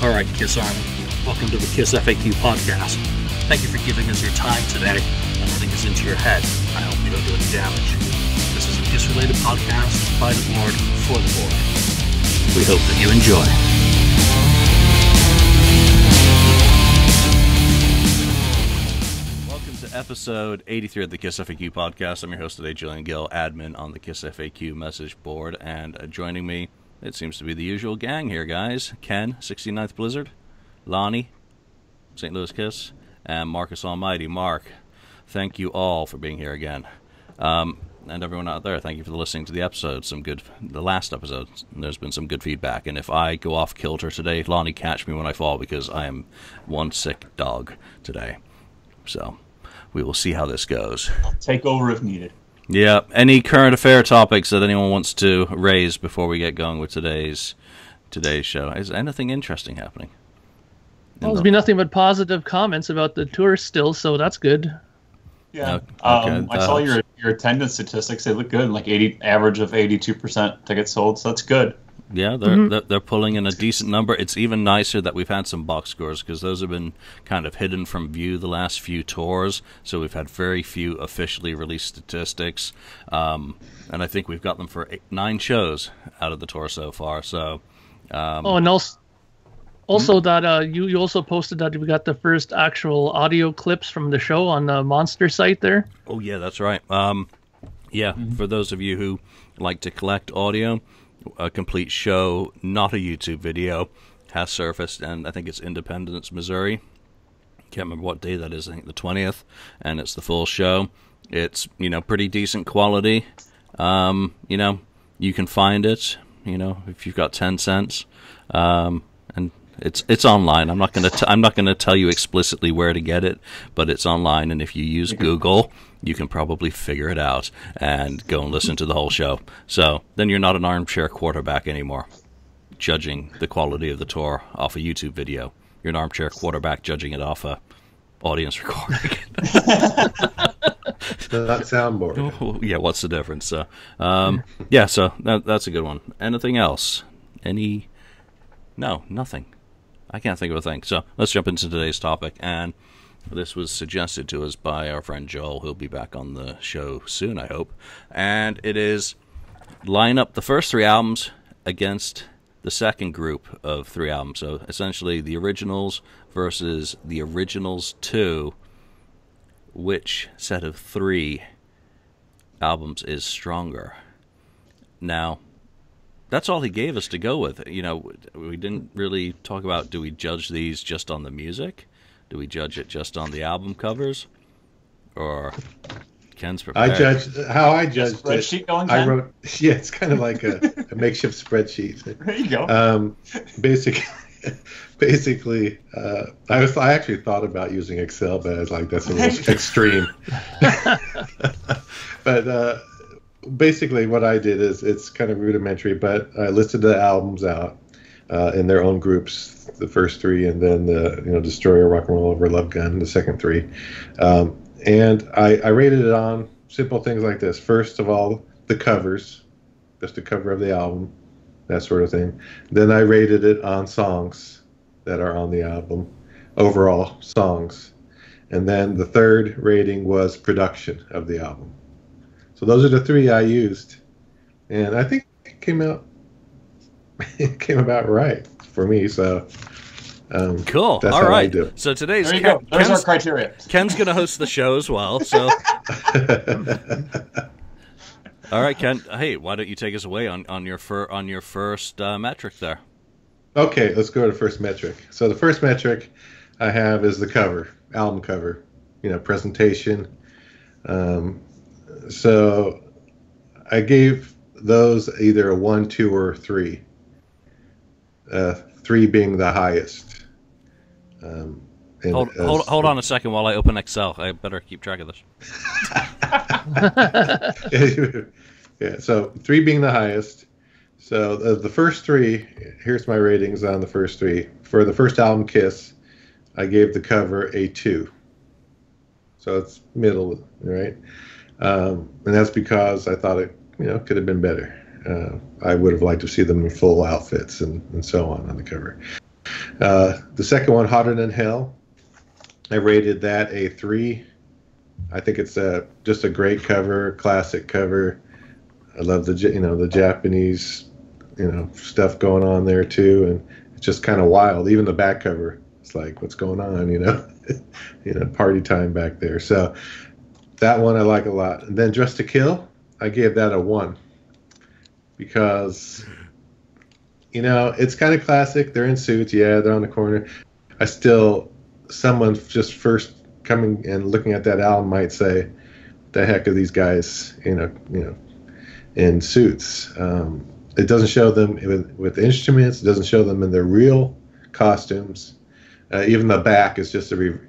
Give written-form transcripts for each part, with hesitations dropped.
All right, Kiss Army, welcome to the KissFAQ podcast. Thank you for giving us your time today and letting us into your head. I hope we don't do any damage. This is a Kiss-related podcast by the board for the board. We hope that you enjoy. Episode 83 of the KissFAQ podcast. I'm your host today, Julian Gill, admin on the KissFAQ message board, and joining me, it seems to be the usual gang here, guys. Ken, 69th Blizzard, Lonnie, St. Louis Kiss, and Marcus Almighty. Mark, thank you all for being here again. And everyone out there, thank you for listening to the episode. The last episode, there's been some good feedback, and if I go off kilter today, Lonnie, catch me when I fall, because I am one sick dog today. So we will see how this goes. I'll take over if needed. Yeah. Any current affair topics that anyone wants to raise before we get going with today's show? Is anything interesting happening? Well, there's been nothing but positive comments about the tour still, so that's good. Yeah. Okay, I saw your attendance statistics. They look good, like average of 82% tickets sold, so that's good. Yeah, they're pulling in a decent number. It's even nicer that we've had some box scores, because those have been kind of hidden from view the last few tours. So we've had very few officially released statistics, and I think we've got them for 9 shows out of the tour so far. So, and also that you also posted that we got the first actual audio clips from the show on the Monster site there. Oh yeah, that's right. For those of you who like to collect audio, a complete show, not a YouTube video, has surfaced, and I think it's Independence, Missouri. Can't remember what day that is. I think the 20th, and it's the full show. It's pretty decent quality. You can find it. If you've got 10 cents, and it's online. I'm not gonna tell you explicitly where to get it, but it's online, and if you use Google, you can probably figure it out and go and listen to the whole show. So then you're not an armchair quarterback anymore, judging the quality of the tour off a YouTube video. You're an armchair quarterback judging it off a audience recording. That soundboard. Oh, yeah, what's the difference? So, so that's a good one. Anything else? No, nothing. I can't think of a thing. So let's jump into today's topic, and this was suggested to us by our friend Joel, who'll be back on the show soon, I hope. And it is line up the first 3 albums against the second group of 3 albums. So essentially the originals versus the originals 2. Which set of 3 albums is stronger? Now, that's all he gave us to go with. We didn't really talk about, do we judge these just on the music? Do we judge it just on the album covers? Or Ken's prepared? I judged spreadsheet it. Going, I wrote, yeah, it's kind of like a makeshift spreadsheet. There you go. Basically, I actually thought about using Excel, but I was like, that's a little extreme. But basically what I did is, it's kind of rudimentary, but I listed the albums out in their own groups, the first 3, and then the Destroyer, Rock and Roll Over, Love Gun, the second 3. And I rated it on simple things like this. First of all, the covers, just the cover of the album, that sort of thing. Then I rated it on songs that are on the album, overall songs. And then the third rating was production of the album. So those are the 3 I used, and I think it came about right for me. So cool. That's all how right. I do it. So today's there you go. There's our criteria. Ken's going to host the show as well. So, all right, Ken. Hey, why don't you take us away on your first metric there? Okay, let's go to the first metric. So the first metric I have is the cover, album cover, presentation. So I gave those either a 1, 2, or 3. 3 being the highest. Hold on a second while I open Excel. I better keep track of this. Yeah, so 3 being the highest. So the first 3, here's my ratings on the first 3. For the first album, Kiss, I gave the cover a 2. So it's middle, right? And that's because I thought it, could have been better. I would have liked to see them in full outfits and so on the cover. The second one, Hotter Than Hell, I rated that a 3. I think it's just a great cover, classic cover. I love the Japanese stuff going on there too, and it's just kind of wild. Even the back cover, it's like, what's going on? Party time back there. So that one I like a lot. And then Dress to Kill, I gave that a 1 because it's kind of classic. They're in suits, yeah, they're on the corner. Someone just first coming and looking at that album might say, the heck are these guys, in suits. It doesn't show them with instruments. It doesn't show them in their real costumes. Even the back is just a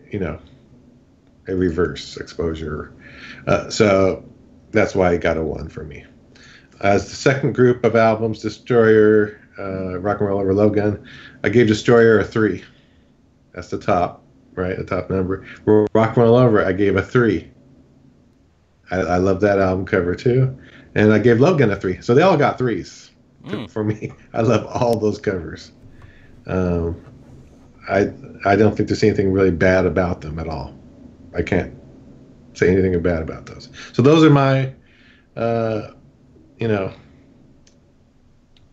reverse exposure. So that's why it got a 1 for me. As the second group of albums, Destroyer, Rock and Roll Over Love Gun, I gave Destroyer a 3. That's the top, right? The top number. Rock and Roll Over, I gave a 3. I love that album cover too. And I gave Love Gun a 3. So they all got 3s for me. I love all those covers. I don't think there's anything really bad about them at all. I can't say anything bad about those. So those are my,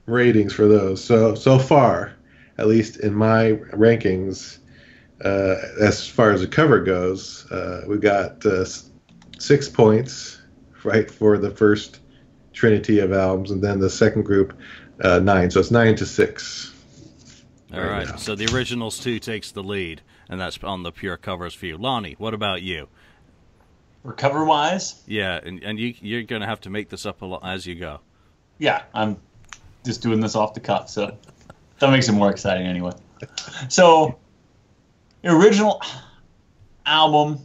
ratings for those. So far, at least in my rankings, as far as the cover goes, we got 6 points, right, for the first trinity of albums, and then the second group, 9. So it's 9-6. All right. Now. So the Originals 2 takes the lead, and that's on the pure covers for you. Lonnie, what about you? For cover-wise? Yeah, and you're going to have to make this up a lot as you go. Yeah, I'm just doing this off the cuff, so that makes it more exciting anyway. So, the original album,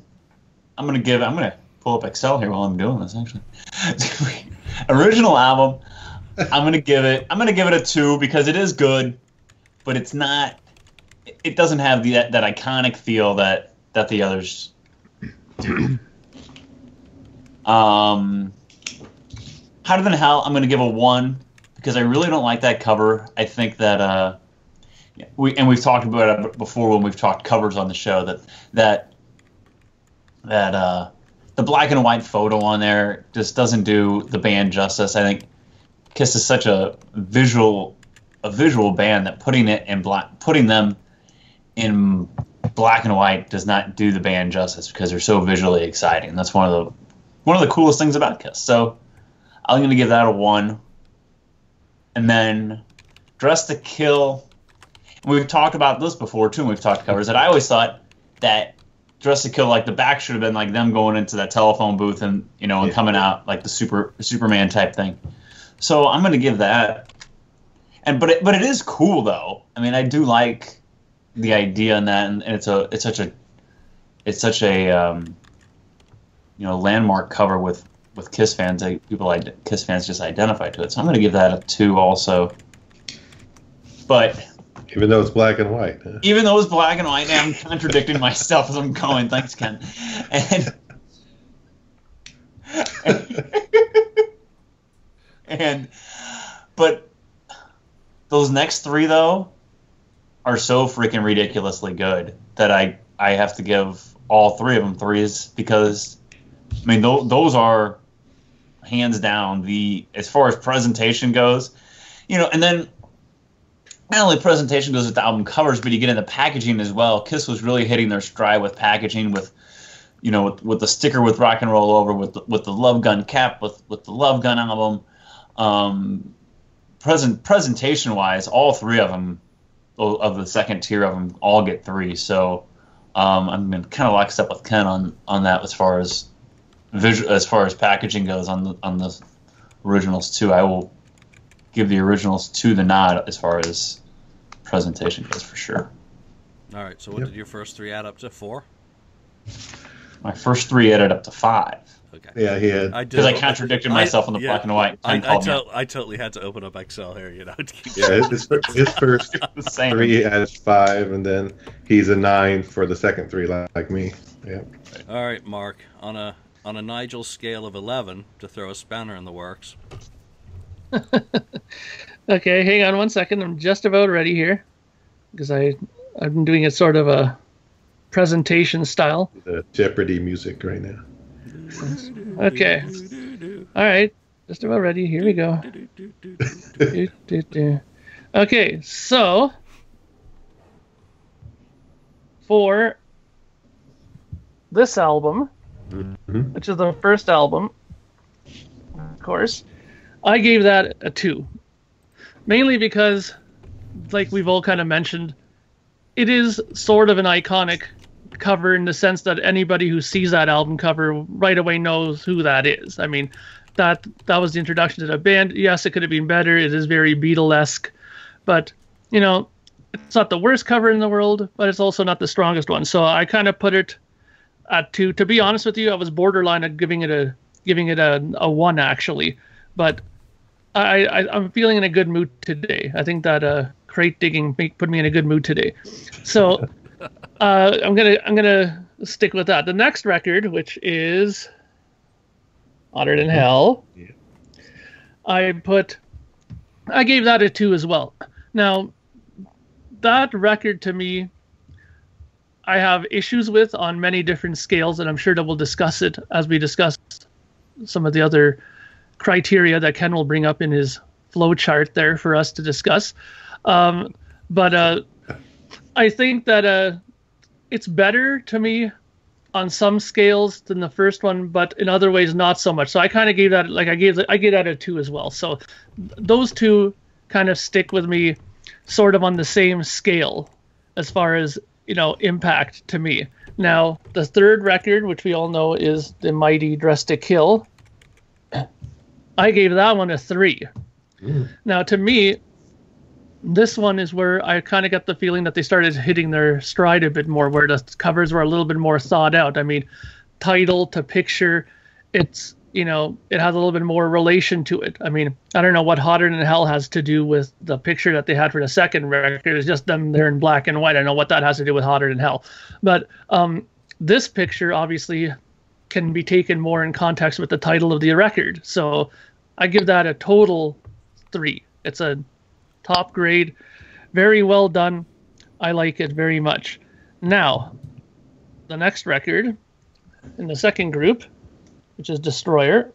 I'm gonna pull up Excel here while I'm doing this, actually. Original album, I'm gonna give it a 2 because it is good, but it doesn't have that iconic feel that the others do. Hotter Than Hell, I'm gonna give a 1 because I really don't like that cover. I think that we've talked about it before when we've talked covers on the show, that the black and white photo on there just doesn't do the band justice. I think Kiss is such a visual band that putting them in black and white does not do the band justice because they're so visually exciting. That's one of the coolest things about Kiss. So I'm going to give that a 1. And then Dress to Kill. We've talked about this before too. And we've talked covers that I always thought that Dress to Kill, like the back should have been like them going into that telephone booth and and coming out like the Superman type thing. So I'm going to give that. But it is cool though. I mean, I do like the idea in that, and it's such a landmark cover with Kiss fans. Kiss fans just identify to it. So I'm going to give that a 2 also. But even though it's black and white. Huh? Even though it's black and white, I'm contradicting myself as I'm going. Thanks, Ken. But those next 3 though are so freaking ridiculously good that I have to give all 3 of them 3s because I mean those are hands down as far as presentation goes, and then not only presentation goes with the album covers, but you get into packaging as well. Kiss was really hitting their stride with packaging, with the sticker with Rock and Roll Over, with the Love Gun cap, with the Love Gun album. Presentation wise, all 3 of them, of the second tier of them, all get 3. So I'm kind of locked up with Ken on that as far as packaging goes on the Originals 2. I will give the Originals 2 the nod as far as presentation goes for sure. All right. So what did your first 3 add up to? 4? My first 3 added up to 5. Okay. Yeah, he had. Because I contradicted myself on the black and white. I totally had to open up Excel here, Yeah, his first 3 adds 5, and then he's a 9 for the second 3, like me. Yeah. All right, Mark. On a Nigel scale of 11, to throw a spanner in the works. Okay, hang on one second. I'm just about ready here. because I'm doing it sort of a presentation style. The Jeopardy music right now. Okay. All right. Just about ready. Here we go. Okay, so for this album, which is the first album, of course, I gave that a 2. Mainly because, like we've all kind of mentioned, it is sort of an iconic cover in the sense that anybody who sees that album cover right away knows who that is. I mean, that was the introduction to the band. Yes, it could have been better. It is very Beatlesque, but it's not the worst cover in the world, but it's also not the strongest one. So I kind of put it at 2. To be honest with you, I was borderline at giving it a 1 actually, but I'm feeling in a good mood today. I think that crate digging put me in a good mood today. So I'm gonna stick with that. The next record, which is Hotter Than Hell, I gave that a 2 as well. Now, that record to me, I have issues with on many different scales, and I'm sure that we'll discuss it as we discuss some of the other criteria that Ken will bring up in his flow chart there for us to discuss. But I think that it's better to me on some scales than the first one, but in other ways not so much. So I kind of gave that, like I gave that a 2 as well. So those two kind of stick with me sort of on the same scale as far as, impact to me. Now, the third record, which we all know is The Mighty Dressed to Kill, I gave that one a 3. Now, to me, this one is where I kind of got the feeling that they started hitting their stride a bit more, where the covers were a little bit more thought out. I mean, title to picture, it's, it has a little bit more relation to it. I mean, I don't know what Hotter Than Hell has to do with the picture that they had for the second record. It's just them there in black and white. I don't know what that has to do with Hotter Than Hell. But this picture obviously can be taken more in context with the title of the record. So I give that a total 3. It's a top grade, very well done. I like it very much. Now, the next record in the second group, which is Destroyer.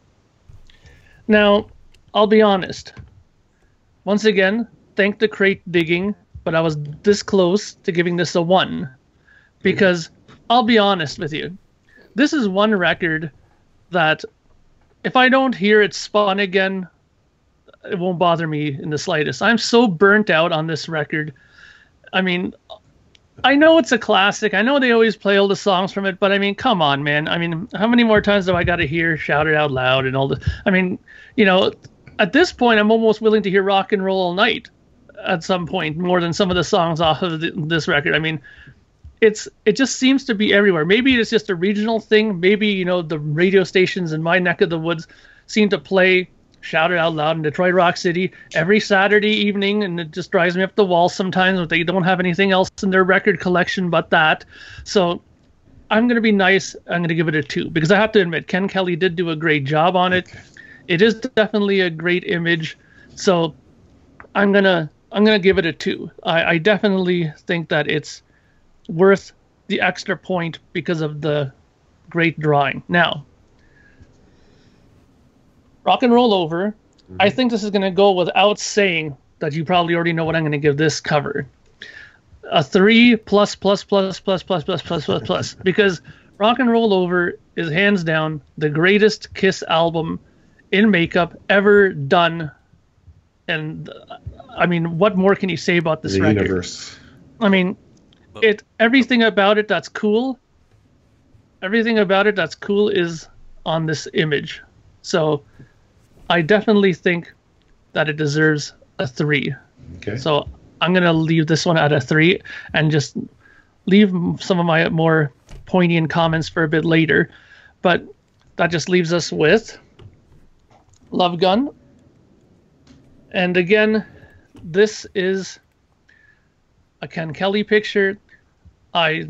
Now, I'll be honest. Once again, thank the crate digging, but I was this close to giving this a 1. Because, I'll be honest with you, this is one record that if I don't hear it spun again, it won't bother me in the slightest. I'm so burnt out on this record. I mean, I know it's a classic. I know they always play all the songs from it, but I mean, come on, man. I mean, how many more times do I got to hear Shout It Out Loud and all the... I mean, at this point, I'm almost willing to hear Rock and Roll All Night at some point, more than some of the songs off of this record. I mean, it just seems to be everywhere. Maybe it's just a regional thing. Maybe, the radio stations in my neck of the woods seem to play Shout It Out Loud in Detroit Rock City every Saturday evening, and it just drives me up the wall sometimes if they don't have anything else in their record collection but that. So I'm going to be nice. I'm going to give it a 2 because I have to admit Ken Kelly did do a great job on it. It is definitely a great image. So I'm going to give it a 2. I definitely think that it's worth the extra point because of the great drawing. Now, Rock and Roll Over, I think this is going to go without saying that you probably already know what I'm going to give this cover. A 3 plus, because Rock and Roll Over is hands down the greatest Kiss album in makeup ever done. And I mean, what more can you say about this record? Universe. I mean, everything about it that's cool is on this image. So I definitely think that it deserves a 3. Okay. So I'm going to leave this one at a 3 and just leave some of my more poignant comments for a bit later. But that just leaves us with Love Gun. And again, this is a Ken Kelly picture. I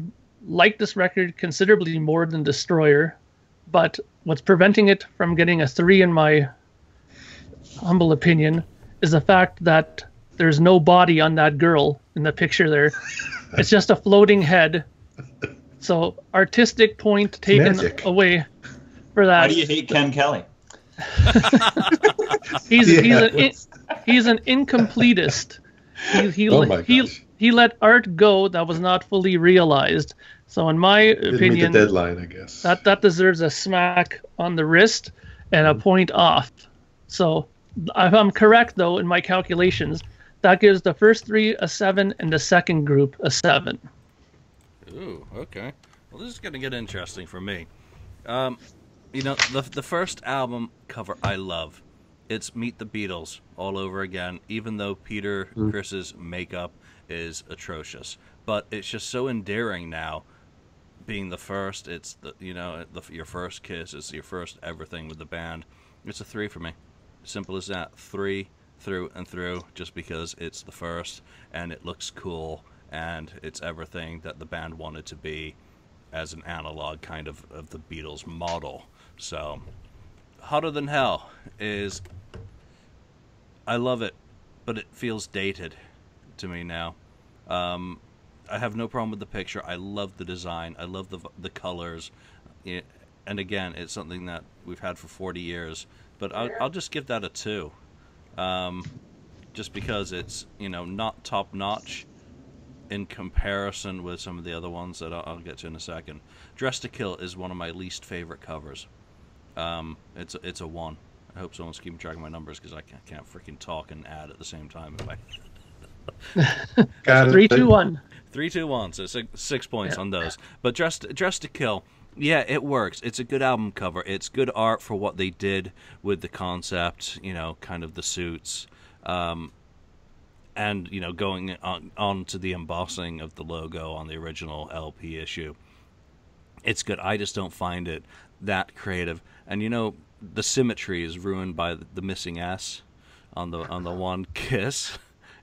like this record considerably more than Destroyer, but what's preventing it from getting a 3 in my humble opinion is the fact that there's no body on that girl in the picture there. It's just a floating head. So artistic point taken away for that. Why do you hate Ken Kelly? He's an incompletist. He let art go that was not fully realized. So in my opinion, meet the deadline, I guess. That deserves a smack on the wrist and a point off. So if I'm correct though in my calculations, that gives the first three a 7 and the second group a 7. Ooh, okay. Well, this is going to get interesting for me. The first album cover I love. It's Meet the Beatles all over again, even though Peter Criss's makeup is atrocious. But it's just so endearing now, being the first. It's your first kiss. It's your first everything with the band. It's a 3 for me. Simple as that. 3 through and through, just because it's the first and it looks cool and it's everything that the band wanted to be as an analog kind of the Beatles model. So, Hotter Than Hell is, I love it, but it feels dated to me now. I have no problem with the picture. I love the design. I love the colors. And again, it's something that we've had for 40 years. But I'll just give that a 2. Just because it's, not top-notch in comparison with some of the other ones that I'll get to in a second. Dressed to Kill is one of my least favorite covers. It's a 1. I hope someone's keeping track of my numbers, because I can't freaking talk and add at the same time. Got it. 3, 2, 1. 3, 2, 1. So 6 points on those. But Dressed to Kill, yeah, it works. It's a good album cover. It's good art for what they did with the concept, kind of the suits. And, going on to the embossing of the logo on the original LP issue. It's good. I just don't find it that creative. And, the symmetry is ruined by the missing S on the one kiss.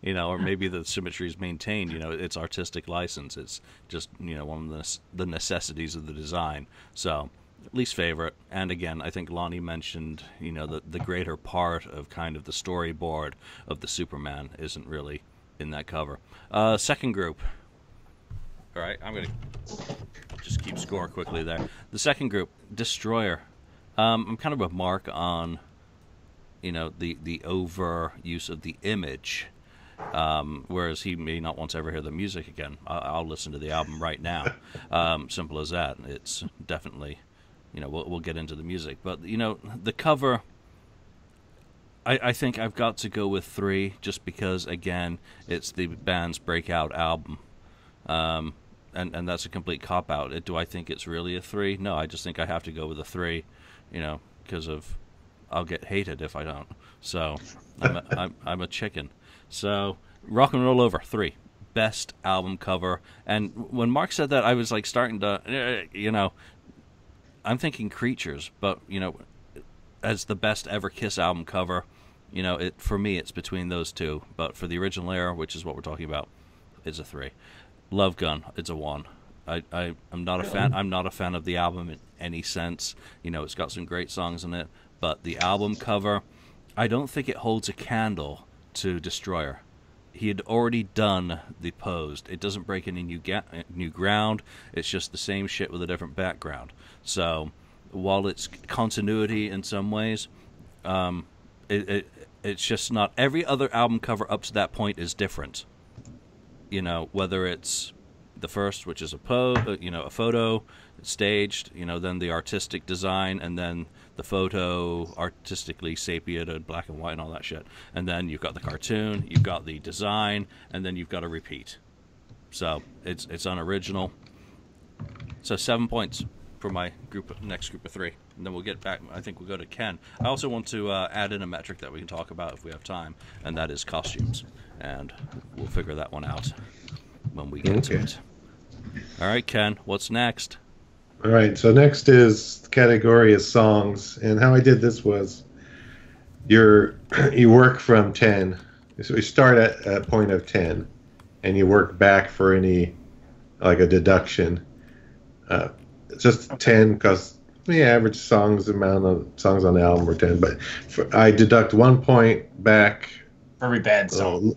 Or maybe the symmetry is maintained. It's artistic license. It's just, one of the necessities of the design. So, least favorite. And again, I think Lonnie mentioned, the greater part of kind of the storyboard of the Superman isn't really in that cover. Second group. All right, I'm going to just keep score quickly there. The second group, Destroyer. I'm kind of a mark on, the overuse of the image. Whereas he may not want to ever hear the music again. I'll listen to the album right now. Simple as that. It's definitely, we'll get into the music. But, the cover, I think I've got to go with 3, just because, again, it's the band's breakout album. And that's a complete cop-out. Do I think it's really a 3? No, I just think I have to go with a 3, because I'll get hated if I don't. So, I'm a chicken. So, Rock and Roll Over, 3. Best album cover. And when Mark said that, I was like starting to, I'm thinking Creatures, but, as the best ever Kiss album cover, for me, it's between those two. But for the original era, which is what we're talking about, it's a 3. Love Gun, it's a 1. I'm not a fan. I'm not a fan of the album in any sense. It's got some great songs in it, but the album cover, I don't think it holds a candle to Destroyer. He had already done the Posed. It doesn't break any new ground. It's just the same shit with a different background. So while it's continuity in some ways, it's just not. Every other album cover up to that point is different. Whether it's the first, which is a photo staged, then the artistic design, and then the photo artistically sepiated, black and white and all that shit. And then you've got the cartoon, you've got the design, and then you've got a repeat. So it's unoriginal. So 7 points for my next group of 3. And then we'll get back, I think we'll go to Ken. I also want to add in a metric that we can talk about if we have time, and that is costumes. And we'll figure that one out when we get to it. All right, Ken, what's next? All right, so next is the category is songs, and how I did this was you work from 10. So we start at a point of 10, and you work back for any, like a deduction. Just 10 because the average amount of songs on the album are 10, but I deduct 1 point back. For every bad song.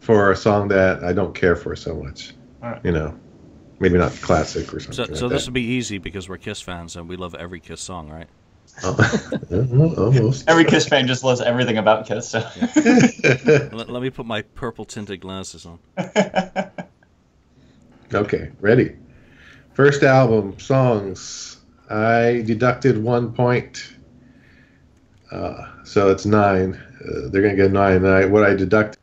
for a song that I don't care for so much. All right. You know, maybe not classic or something. So like this that. will be easy because we're Kiss fans and we love every Kiss song, right? Almost. Every Kiss fan just loves everything about Kiss. So. Let me put my purple tinted glasses on. Okay, ready. First album, songs. I deducted 1 point. So it's 9. They're going to get 9. And what I deducted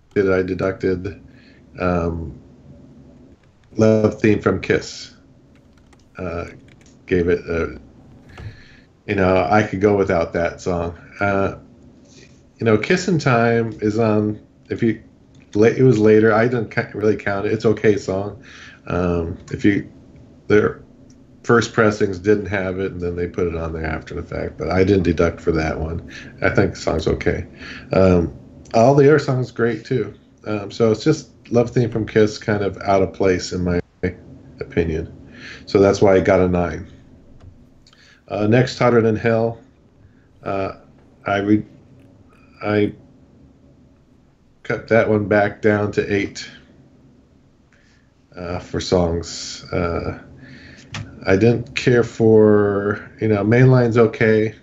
Love Theme from Kiss. Gave it I could go without that song. Kissin' Time is on, it was later. I didn't really count it. It's okay song. Their first pressings didn't have it, and then they put it on there after the fact, but I didn't deduct for that one. I think the song's okay. All the other songs great too. So it's just Love Theme from Kiss kind of out of place in my opinion. So that's why I got a 9. Next, Hotter Than Hell. I cut that one back down to 8 for songs. I didn't care for, Mainline's okay.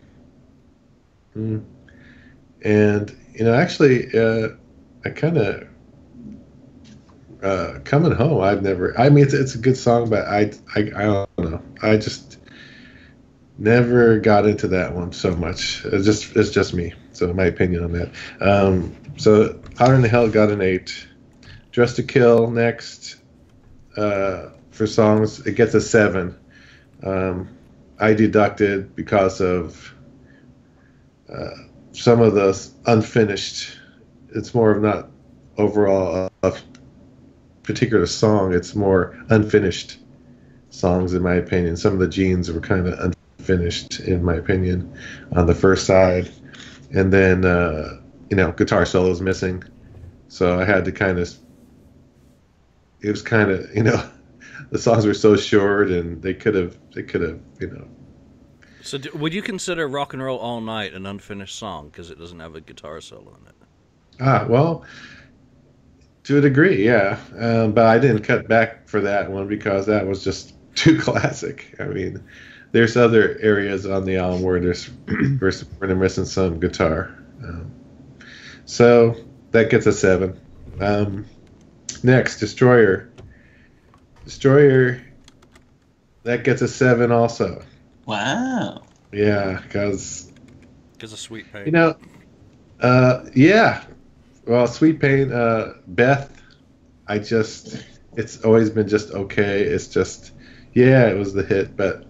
And, actually, I kind of, Coming Home, it's a good song, but I don't know. I just never got into that one so much. It's just me. So my opinion on that. So Hotter Than Hell got an 8. Dressed to Kill next. For songs, it gets a 7. I deducted because of some of the unfinished. It's more of not overall a particular song. It's more unfinished songs, in my opinion. Some of the Genes were kind of unfinished, in my opinion, on the first side. And then, guitar solos missing. So I had to it was kind of, the songs were so short, and they could have, So would you consider Rock and Roll All Night an unfinished song because it doesn't have a guitar solo in it? Well, to a degree, yeah. But I didn't cut back for that one because that was just too classic. I mean, there's other areas on the album where they're missing some guitar. So that gets a 7. Next, Destroyer. That gets a 7 also. Wow. Yeah, because of Sweet Pain. Yeah. Well, Sweet Pain, Beth, it's always been just okay. It's just, it was the hit, but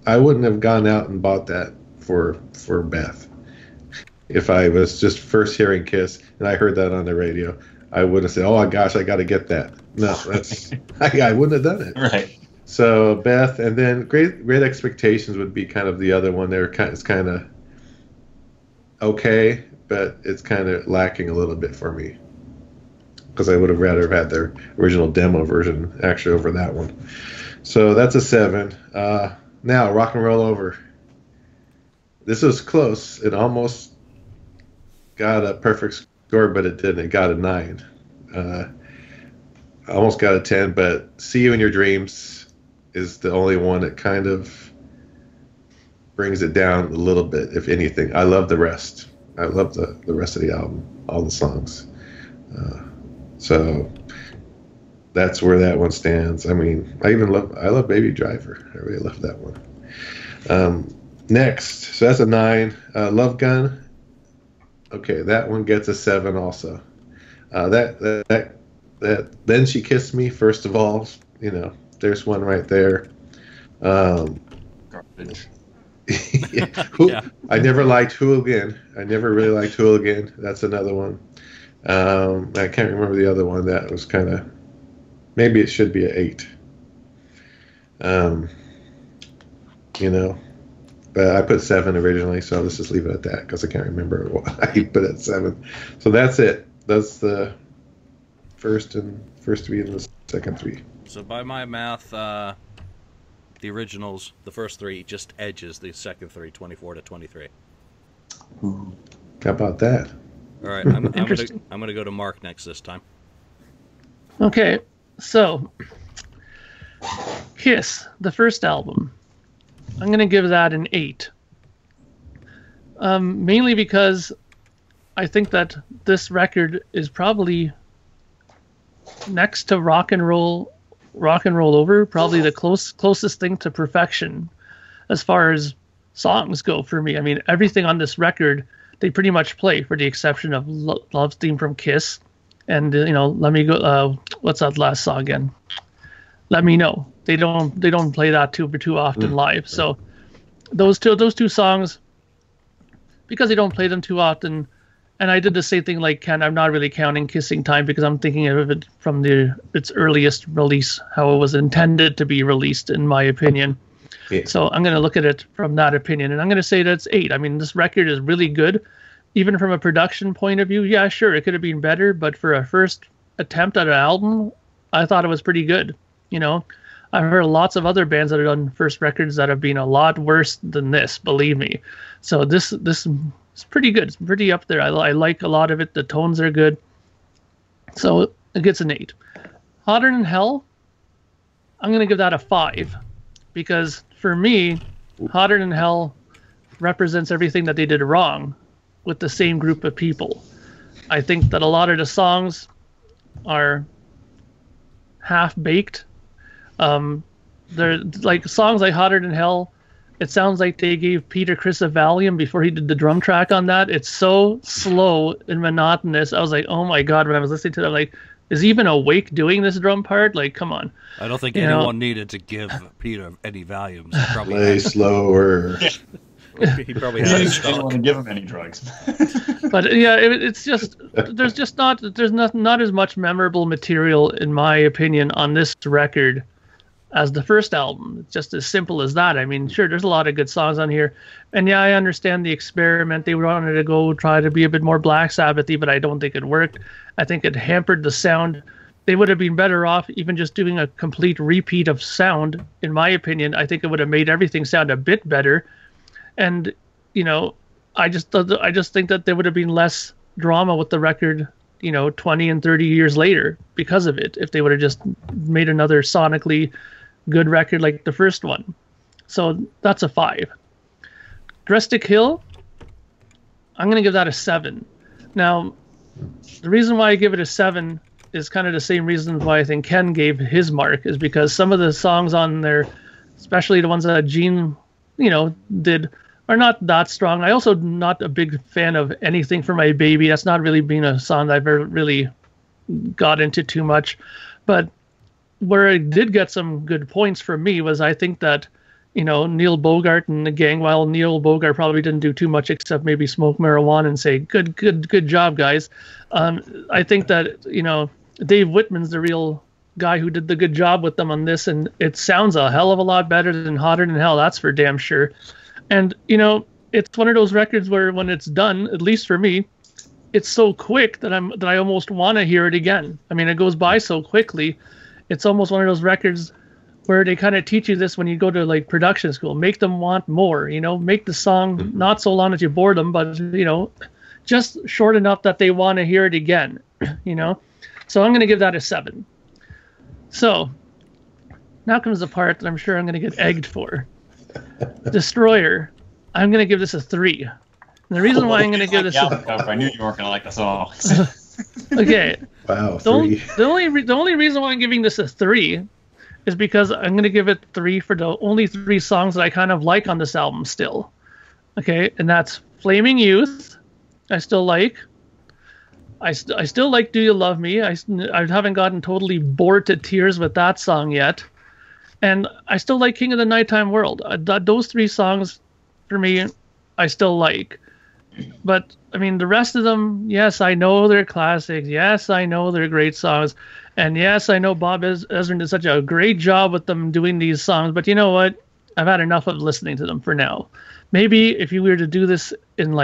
I wouldn't have gone out and bought that for Beth. If I was just first hearing Kiss and I heard that on the radio, I would have said, "Oh my gosh, I got to get that." No, I wouldn't have done it. Right. So Beth, and then Great Expectations would be kind of the other one. It's kind of okay, but it's kind of lacking a little bit for me because I would have rather have had their original demo version actually over that one. So that's a 7. Now Rock and Roll Over. This was close. It almost got a perfect score, but it didn't. It got a 9. Almost got a 10, but See You in Your Dreams is the only one that kind of brings it down a little bit, if anything. I love the rest. I love the rest of the album, all the songs. So that's where that one stands. I mean, I love Baby Driver. I really love that one. Next, so that's a 9. Love Gun. Okay, that one gets a 7 also. That Then She Kissed Me, first of all, there's one right there. Garbage. Yeah. I never liked Hooligan. I never really liked Hooligan. That's another one. I can't remember the other one. That was kind of, maybe it should be an 8. But I put 7 originally, so let's just leave it at that because I can't remember why I put it at 7. So that's it. That's the first 3 and the second 3. So by my math, the originals, the first 3 just edges the second 3, 24 to 23. How about that? All right, I'm gonna go to Mark next this time. Okay, so Kiss, the first album. I'm going to give that an 8. Mainly because I think that this record is probably next to rock and roll over, probably the closest thing to perfection as far as songs go for me. I mean, everything on this record they pretty much play, for the exception of Love's Theme from Kiss, and Let Me Go. What's that last song again? Let Me Know. They don't play that too often live. So those two songs, because they don't play them too often. And I did the same thing like Ken. I'm not really counting Kissing Time because I'm thinking of it from its earliest release, how it was intended to be released, in my opinion. Yeah. So I'm going to look at it from that opinion, and I'm going to say that's 8. I mean, this record is really good, even from a production point of view. Yeah, sure, it could have been better, but for a first attempt at an album, I thought it was pretty good. I've heard lots of other bands that have done first records that have been a lot worse than this, believe me. So this it's pretty good. It's pretty up there. I like a lot of it. The tones are good. So it gets an 8. Hotter Than Hell, I'm going to give that a 5. Because for me, Hotter Than Hell represents everything that they did wrong with the same group of people. I think that a lot of the songs are half-baked. They're like songs like Hotter Than Hell. It sounds like they gave Peter Criss a Valium before he did the drum track on that. It's so slow and monotonous. I was like, oh my God, when I was listening to that, I'm like, is he even awake doing this drum part? Like, come on. I don't think anyone needed to give Peter any Valiums. Probably play slower. He probably had He didn't want to give him any drugs. But yeah, it's just there's not as much memorable material, in my opinion, on this record as the first album. It's just as simple as that. I mean, sure, there's a lot of good songs on here. And yeah, I understand the experiment. They wanted to go try to be a bit more Black Sabbath-y, but I don't think it worked. I think it hampered the sound. They would have been better off even just doing a complete repeat of sound, in my opinion. I think it would have made everything sound a bit better. And, I just think that there would have been less drama with the record, 20 and 30 years later because of it, if they would have just made another sonically good record like the first one. So that's a 5. Drastic Hill, I'm going to give that a 7. Now, the reason why I give it a 7 is kind of the same reason why I think Ken gave his mark, is because some of the songs on there, especially the ones that Gene, did, are not that strong. I also not a big fan of Anything for My Baby. That's not really been a song that I've ever really got into too much. But where it did get some good points from me was, I think that, Neil Bogart and the gang, while Neil Bogart probably didn't do too much except maybe smoke marijuana and say, good job, guys. I think that, Dave Whitman's the real guy who did the good job with them on this, and it sounds a hell of a lot better than Hotter Than Hell, that's for damn sure. And, it's one of those records where when it's done, at least for me, it's so quick that I almost want to hear it again. I mean, it goes by so quickly. It's almost one of those records where they kind of teach you this when you go to like production school. Make them want more, make the song not so long that you bore them, but, just short enough that they want to hear it again, So I'm going to give that a 7. So now comes the part that I'm sure I'm going to get egged for. Destroyer, I'm going to give this a 3. And the reason why I'm going to give this I knew you weren't going to like the song. Okay. Wow, 3. The only reason why I'm giving this a 3 is because I'm going to give it 3 for the only 3 songs that I kind of like on this album still. Okay, and that's Flaming Youth, I still like. I still like Do You Love Me. I haven't gotten totally bored to tears with that song yet. And I still like King of the Nighttime World. Those 3 songs, for me, I still like. But, I mean, the rest of them, yes, I know they're classics. Yes, I know they're great songs. And yes, I know Bob Ezrin did such a great job with them doing these songs. But you know what? I've had enough of listening to them for now. Maybe if you were to do this in,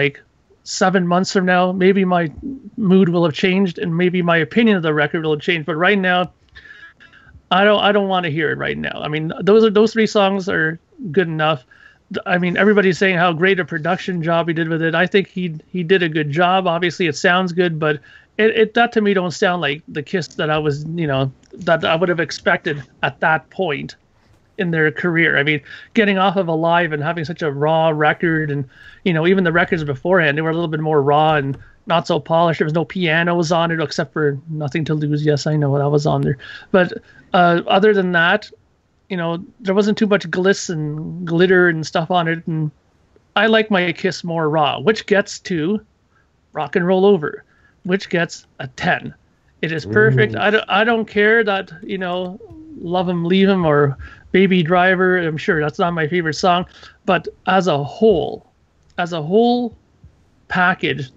7 months from now, maybe my mood will have changed and maybe my opinion of the record will have changed. But right now, I don't want to hear it right now. I mean, those 3 songs are good enough. I mean, everybody's saying how great a production job he did with it. I think he did a good job. Obviously, it sounds good, but that to me don't sound like the Kiss that I was, that I would have expected at that point in their career. I mean, getting off of Alive and having such a raw record, and even the records beforehand, they were a little bit more raw and not so polished. There was no pianos on it except for Nothing to Lose. Yes, I know that was on there, but other than that, there wasn't too much gliss and glitter and stuff on it, and I like my Kiss more raw, which gets to Rock and Roll Over, which gets a 10. It is perfect. I don't care that, Love 'Em, Leave 'Em or Baby Driver. I'm sure that's not my favorite song, but as a whole package,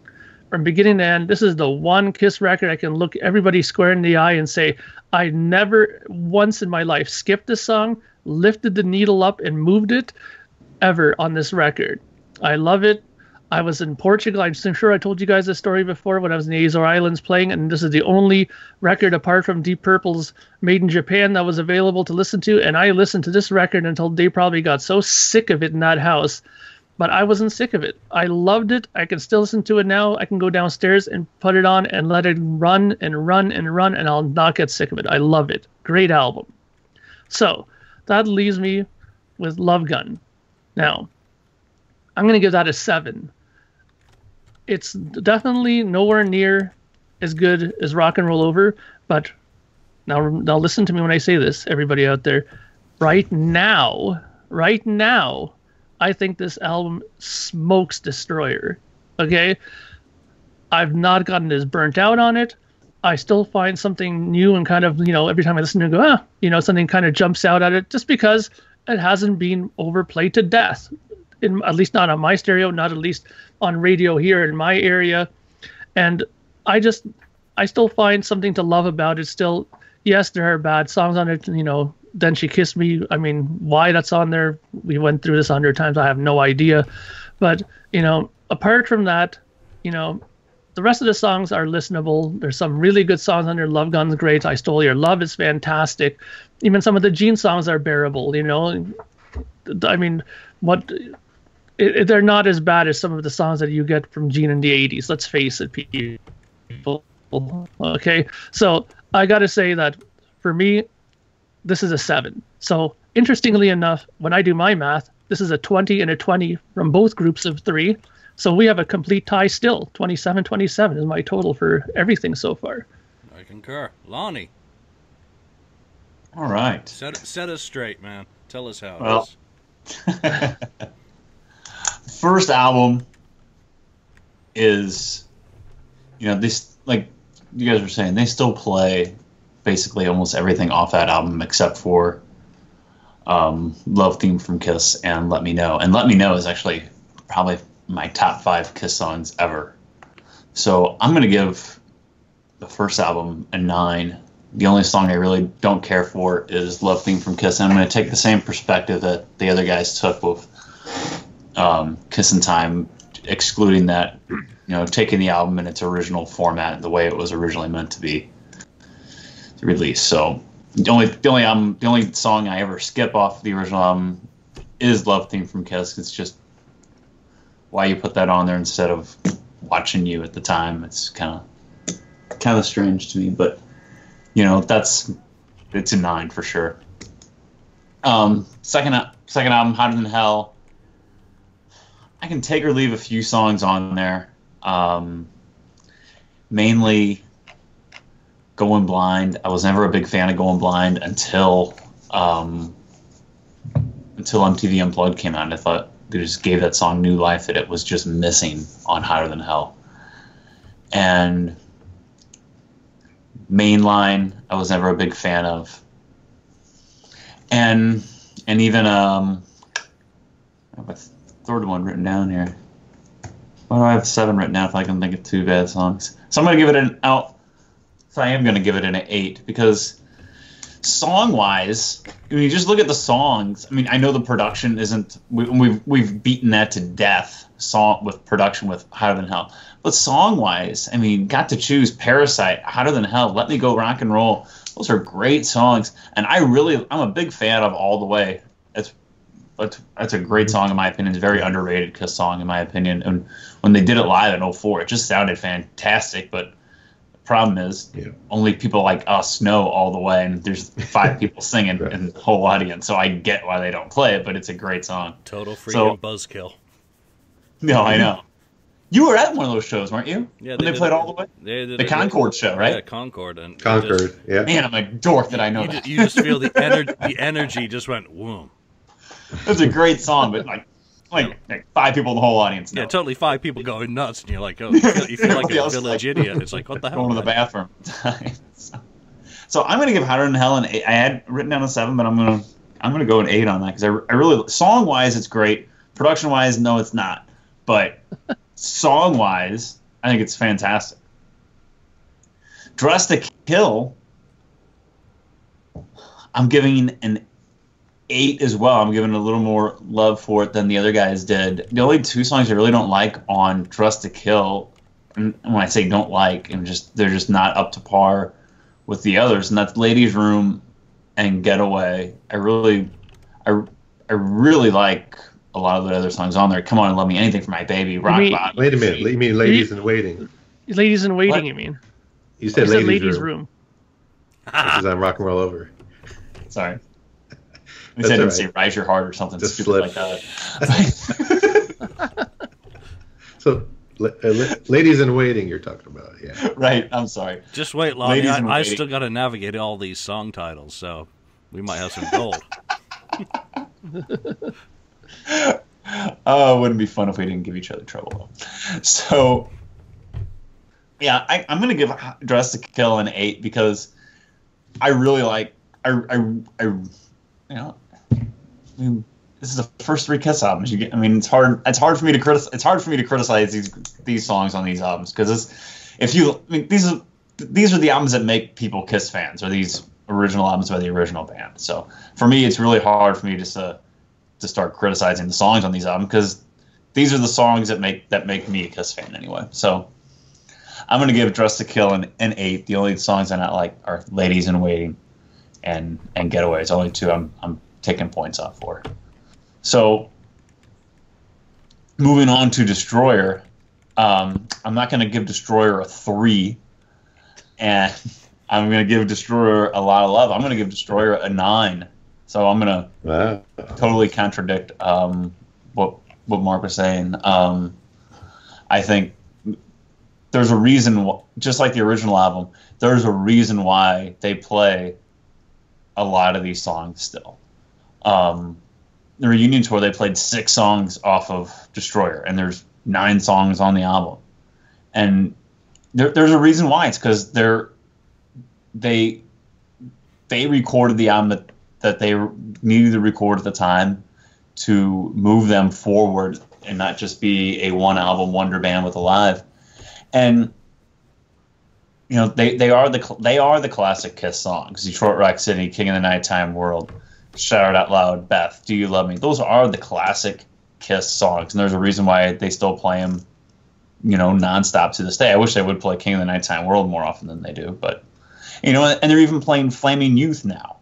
from beginning to end, this is the one Kiss record I can look everybody square in the eye and say, I never once in my life skipped this song, lifted the needle up and moved it ever on this record. I love it. I was in Portugal. I'm sure I told you guys this story before when I was in the Azore Islands playing, and this is the only record apart from Deep Purple's Made in Japan that was available to listen to, and I listened to this record until they probably got so sick of it in that house. But I wasn't sick of it. I loved it. I can still listen to it now. I can go downstairs and put it on and let it run and run and run, and I'll not get sick of it. I love it. Great album. So that leaves me with Love Gun. Now, I'm going to give that a 7. It's definitely nowhere near as good as Rock and Roll Over, but now listen to me when I say this, everybody out there. Right now, I think this album smokes Destroyer. Okay? I've not gotten as burnt out on it. I still find something new and kind of, every time I listen to it, go, something kind of jumps out at it just because it hasn't been overplayed to death. At least not on my stereo, not at least on radio here in my area. And I still find something to love about it still. Yes, there are bad songs on it, Then She Kissed Me. I mean, why that's on there, we went through this 100 times, I have no idea. But, apart from that, the rest of the songs are listenable. There's some really good songs on there. Love Gun's great. I Stole Your Love is fantastic. Even some of the Gene songs are bearable, I mean, they're not as bad as some of the songs that you get from Gene in the 80s. Let's face it, people. Okay? So I got to say that for me, this is a 7. So interestingly enough, when I do my math, this is a 20 and a 20 from both groups of 3. So we have a complete tie still. 27-27 is my total for everything so far. I concur. Lonnie. All right. Set us straight, man. Tell us how it is. First album is, this, like you guys were saying, they still play basically almost everything off that album except for Love Theme from Kiss and Let Me Know. And Let Me Know is actually probably my top 5 Kiss songs ever. So I'm going to give the first album a 9. The only song I really don't care for is Love Theme from Kiss. And I'm going to take the same perspective that the other guys took with Kiss in Time, excluding that, taking the album in its original format, the way it was originally meant to be released. So the only song I ever skip off the original album is Love Theme from Kiss. It's just why you put that on there instead of Watching You at the time. It's kind of strange to me, but it's a 9 for sure. Second album, Hotter Than Hell. I can take or leave a few songs on there. Mainly Going Blind. I was never a big fan of Going Blind until MTV Unplugged came out. And I thought they just gave that song new life that it was just missing on Hotter Than Hell. And Mainline, I was never a big fan of. And even I have a third one written down here. Why do I have 7 written down if I can think of 2 bad songs? So I'm going to give it I am going to give it an 8 because song-wise, when you just look at the songs, I mean, I know the production isn't. We've beaten that to death. With production with Hotter Than Hell, but song-wise, I mean, got to choose Parasite, Hotter Than Hell, Let Me Go Rock and Roll. Those are great songs, and I'm a big fan of All the Way. That's a great song in my opinion. It's a very underrated Kiss song in my opinion. And when they did it live in 2004, it just sounded fantastic. But Problem is, only people like us know All the Way, and there's 5 people singing in the whole audience, so I get why they don't play it, but it's a great song. Total freaking buzzkill. No, I know. You were at one of those shows, weren't you? Yeah, when they played All the Way? The Concord show, right? Yeah, Concord. Yeah. Man, I'm a dork that I know that. You just feel the energy just went, whoom. It's a great song, but like 5 people in the whole audience know. Yeah, totally 5 people going nuts, and you're like, oh, you feel like a village idiot. It's like, what the hell? Going to the bathroom. So I'm going to give Hotter Than Hell an 8. I had written down a 7, but I'm going to go an 8 on that, because I really, song-wise, it's great. Production-wise, no, it's not. But song-wise, I think it's fantastic. Dress to Kill, I'm giving an 8 as well. I'm giving a little more love for it than the other guys did. The only 2 songs I really don't like on Dress to Kill, and when I say don't like, they're just not up to par with the others, and that's Ladies' Room and Getaway. I really like a lot of the other songs on there. Come On and Love Me, Anything for My Baby, Rock Bottom. Wait a minute. You mean Ladies in Waiting? Ladies in Waiting, What? you mean? You said Ladies' Room. Room. Which is on Rock and Roll Over. Sorry. We That's said all didn't say Rise Your Heart or something Just stupid slip. like that. So, Ladies in Waiting you're talking about, yeah. Right, I'm sorry. Just wait, Lonnie. Ladies in I Waiting. still got to navigate all these song titles, so we might have some gold. Oh, it wouldn't be fun if we didn't give each other trouble. So, yeah, I'm going to give Dress to Kill an 8 because I really like. This is the first 3 Kiss albums. It's hard. It's hard for me to criticize. It's hard for me to criticize these songs on these albums because these are the albums that make people Kiss fans, or these original albums by the original band. So for me, it's really hard for me to start criticizing the songs on these albums because these are the songs that make me a Kiss fan anyway. So I'm going to give Dress to Kill an 8. The only songs I not like are Ladies in Waiting and Getaway. It's only 2 I'm taking points off for. So moving on to Destroyer, I'm not going to give Destroyer a 3, and I'm going to give Destroyer a lot of love. I'm going to give Destroyer a 9. So I'm going to totally contradict what Mark was saying. I think there's a reason, just like the original album, there's a reason why they play a lot of these songs still. The reunion tour, they played 6 songs off of Destroyer, and there's 9 songs on the album. And there's a reason why. It's because they recorded the album that they needed to record at the time to move them forward and not just be a one-album wonder band with a live. And they are the classic Kiss songs. Detroit Rock City, King of the Nighttime World, Shout It Out Loud, Beth, Do You Love Me? Those are the classic Kiss songs, and there's a reason why they still play them, nonstop to this day. I wish they would play King of the Nighttime World more often than they do, but and they're even playing Flaming Youth now.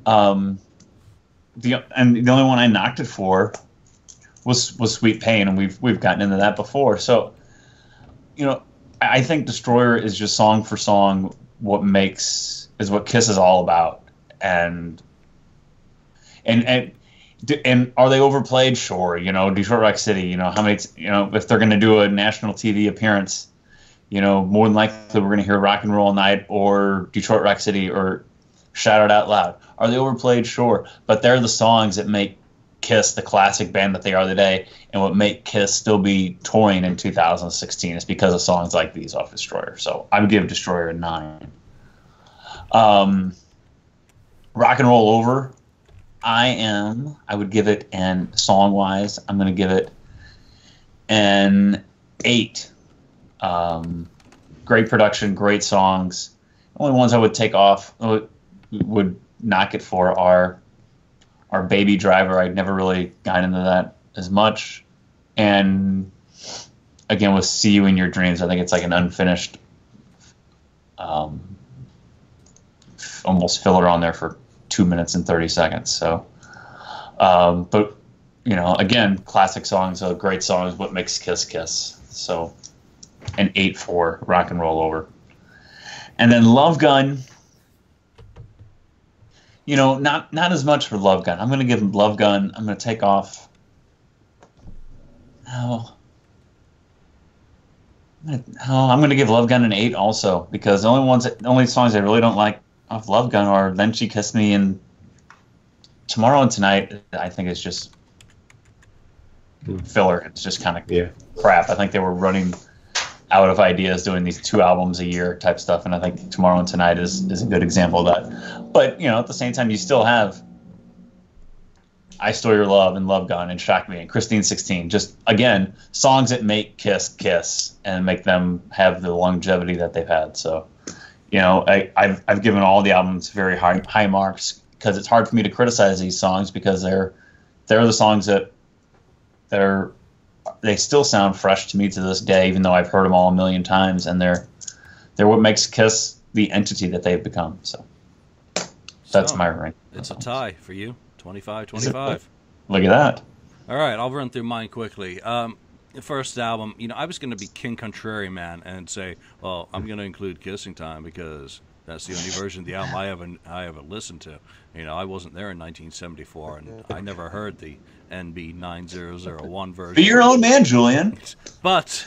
The only one I knocked it for was Sweet Pain, and we've gotten into that before. So, I think Destroyer is just song for song what Kiss is all about, and are they overplayed? Sure. Detroit Rock City, how many, if they're going to do a national TV appearance, more than likely we're going to hear Rock and Roll All Night or Detroit Rock City or Shout It Out Loud. Are they overplayed? Sure. But they're the songs that make Kiss the classic band that they are today, and what make Kiss still be touring in 2016 is because of songs like these off Destroyer. So I would give Destroyer a 9. Rock and Roll Over, I would give it, and song-wise, I'm going to give it an 8. Great production, great songs. The only ones I would take off, would knock it for are Baby Driver. I'd never really got into that as much. And again, with See You in Your Dreams, I think it's like an unfinished, almost filler on there for 2 minutes and 30 seconds. So, but again, classic songs, great songs, what makes Kiss Kiss. So, an 8 for Rock and Roll Over. And then Love Gun, you know, not as much for Love Gun. I'm going to give Love Gun, I'm going to take off. Oh. I'm going to give Love Gun an 8 also, because the only songs I really don't like off Love Gun are Then She Kissed Me and Tomorrow and Tonight. I think it's just filler. It's just kind of crap. I think they were running out of ideas doing these 2 albums a year type stuff, and I think Tomorrow and Tonight is a good example of that. But, you know, at the same time, you still have I Stole Your Love and Love Gun and Shock Me and Christine 16. Just, again, songs that make Kiss and make them have the longevity that they've had. So, you know, I've given all the albums very high marks, because it's hard for me to criticize these songs, because they're the songs that they still sound fresh to me to this day, even though I've heard them all a million times, and they're what makes Kiss the entity that they've become. So that's my rank. It's a tie for you. 25-25. Look at that. All right, I'll run through mine quickly. The first album, you know, I was going to be King Contrary Man and say, well, I'm going to include Kissing Time because that's the only version of the album I ever listened to. You know, I wasn't there in 1974, and I never heard the NB9001 version. Be your own man, Julian. But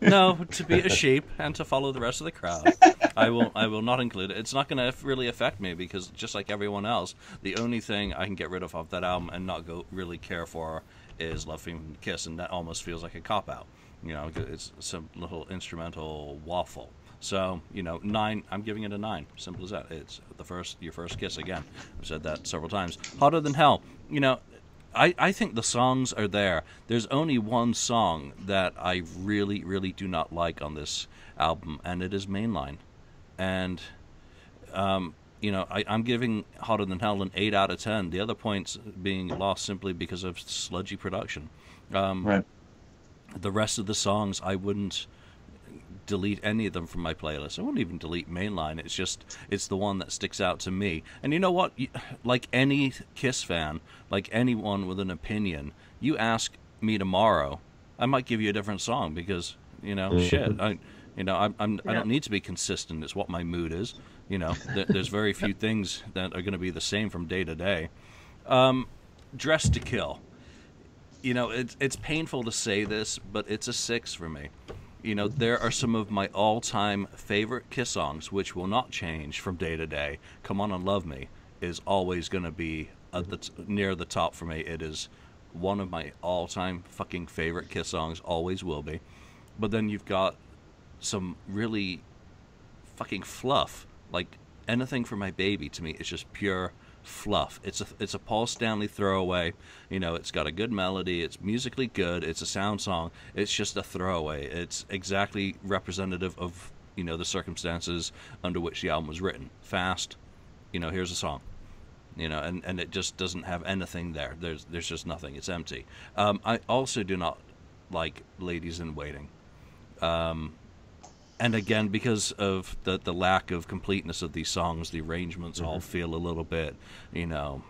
no, to be a sheep and to follow the rest of the crowd, I will not include it. It's not going to really affect me, because just like everyone else, the only thing I can get rid of off that album and not really care for is Love Theme Kiss, and that almost feels like a cop out. You know, it's some little instrumental waffle. So, you know, 9, I'm giving it a 9. Simple as that. It's your first kiss again. I've said that several times. Hotter Than Hell. You know, I think the songs are there. There's only one song that I really, really do not like on this album, and it is Mainline. And, you know, I'm giving Hotter Than Hell an 8 out of 10. The other points being lost simply because of sludgy production. Right. The rest of the songs, I wouldn't delete any of them from my playlist. I wouldn't even delete Mainline. It's the one that sticks out to me. And you know what? Like any Kiss fan, like anyone with an opinion, you ask me tomorrow, I might give you a different song, because, you know, shit. I don't need to be consistent. It's what my mood is. You know, there's very few things that are going to be the same from day to day. Dressed to Kill. You know, it's painful to say this, but it's a 6 for me. You know, there are some of my all-time favorite Kiss songs, which will not change from day to day. Come On and Love Me is always going to be near the top for me. It is one of my all-time fucking favorite Kiss songs, always will be. But then you've got some really fucking fluff. Like, Anything for My Baby, to me, is just pure fluff. It's a Paul Stanley throwaway. You know, it's got a good melody, it's musically good, it's a sound song. It's just a throwaway. It's exactly representative of, you know, the circumstances under which the album was written. Fast, you know, here's a song. You know, and it just doesn't have anything there. There's just nothing. It's empty. I also do not like Ladies in Waiting. And again, because of the lack of completeness of these songs, the arrangements all feel a little bit, you know,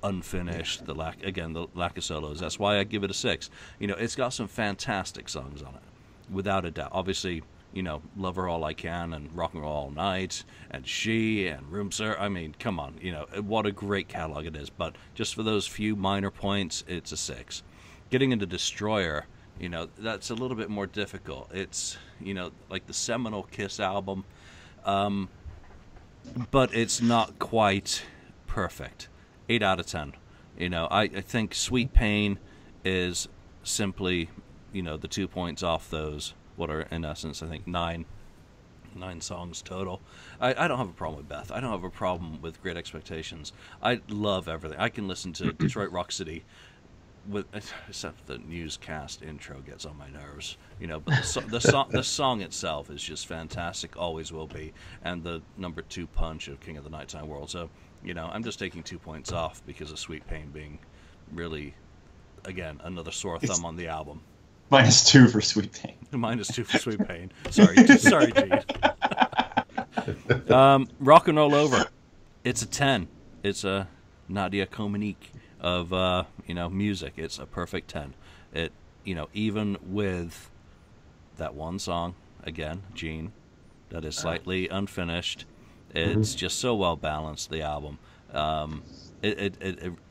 unfinished. The lack of solos. That's why I give it a 6. You know, it's got some fantastic songs on it, without a doubt. Obviously, you know, Love Her All I Can and Rock and Roll All Night and She and Room Service. I mean, come on, you know, what a great catalog it is. But just for those few minor points, it's a 6. Getting into Destroyer, you know, that's a little bit more difficult. It's, you know, like the seminal Kiss album, but it's not quite perfect. 8 out of 10. You know, I think Sweet Pain is simply, you know, the 2 points off those, what are in essence, I think, 9 songs total. I don't have a problem with Beth. I don't have a problem with Great Expectations. I love everything. I can listen to Detroit Rock City, except the newscast intro gets on my nerves, you know. But the song itself is just fantastic, always will be, and the number 2 punch of King of the Nighttime World. So, you know, I'm just taking 2 points off because of Sweet Pain being really, again, another sore thumb on the album. -2 for Sweet Pain. -2 for Sweet Pain. Sorry, Gene. Rock and Roll Over. It's a 10. It's a Nadia Comaneci of you know, music. It's a perfect 10. It, you know, even with that one song, again, Gene, that is slightly unfinished. It's just so well balanced, the album. The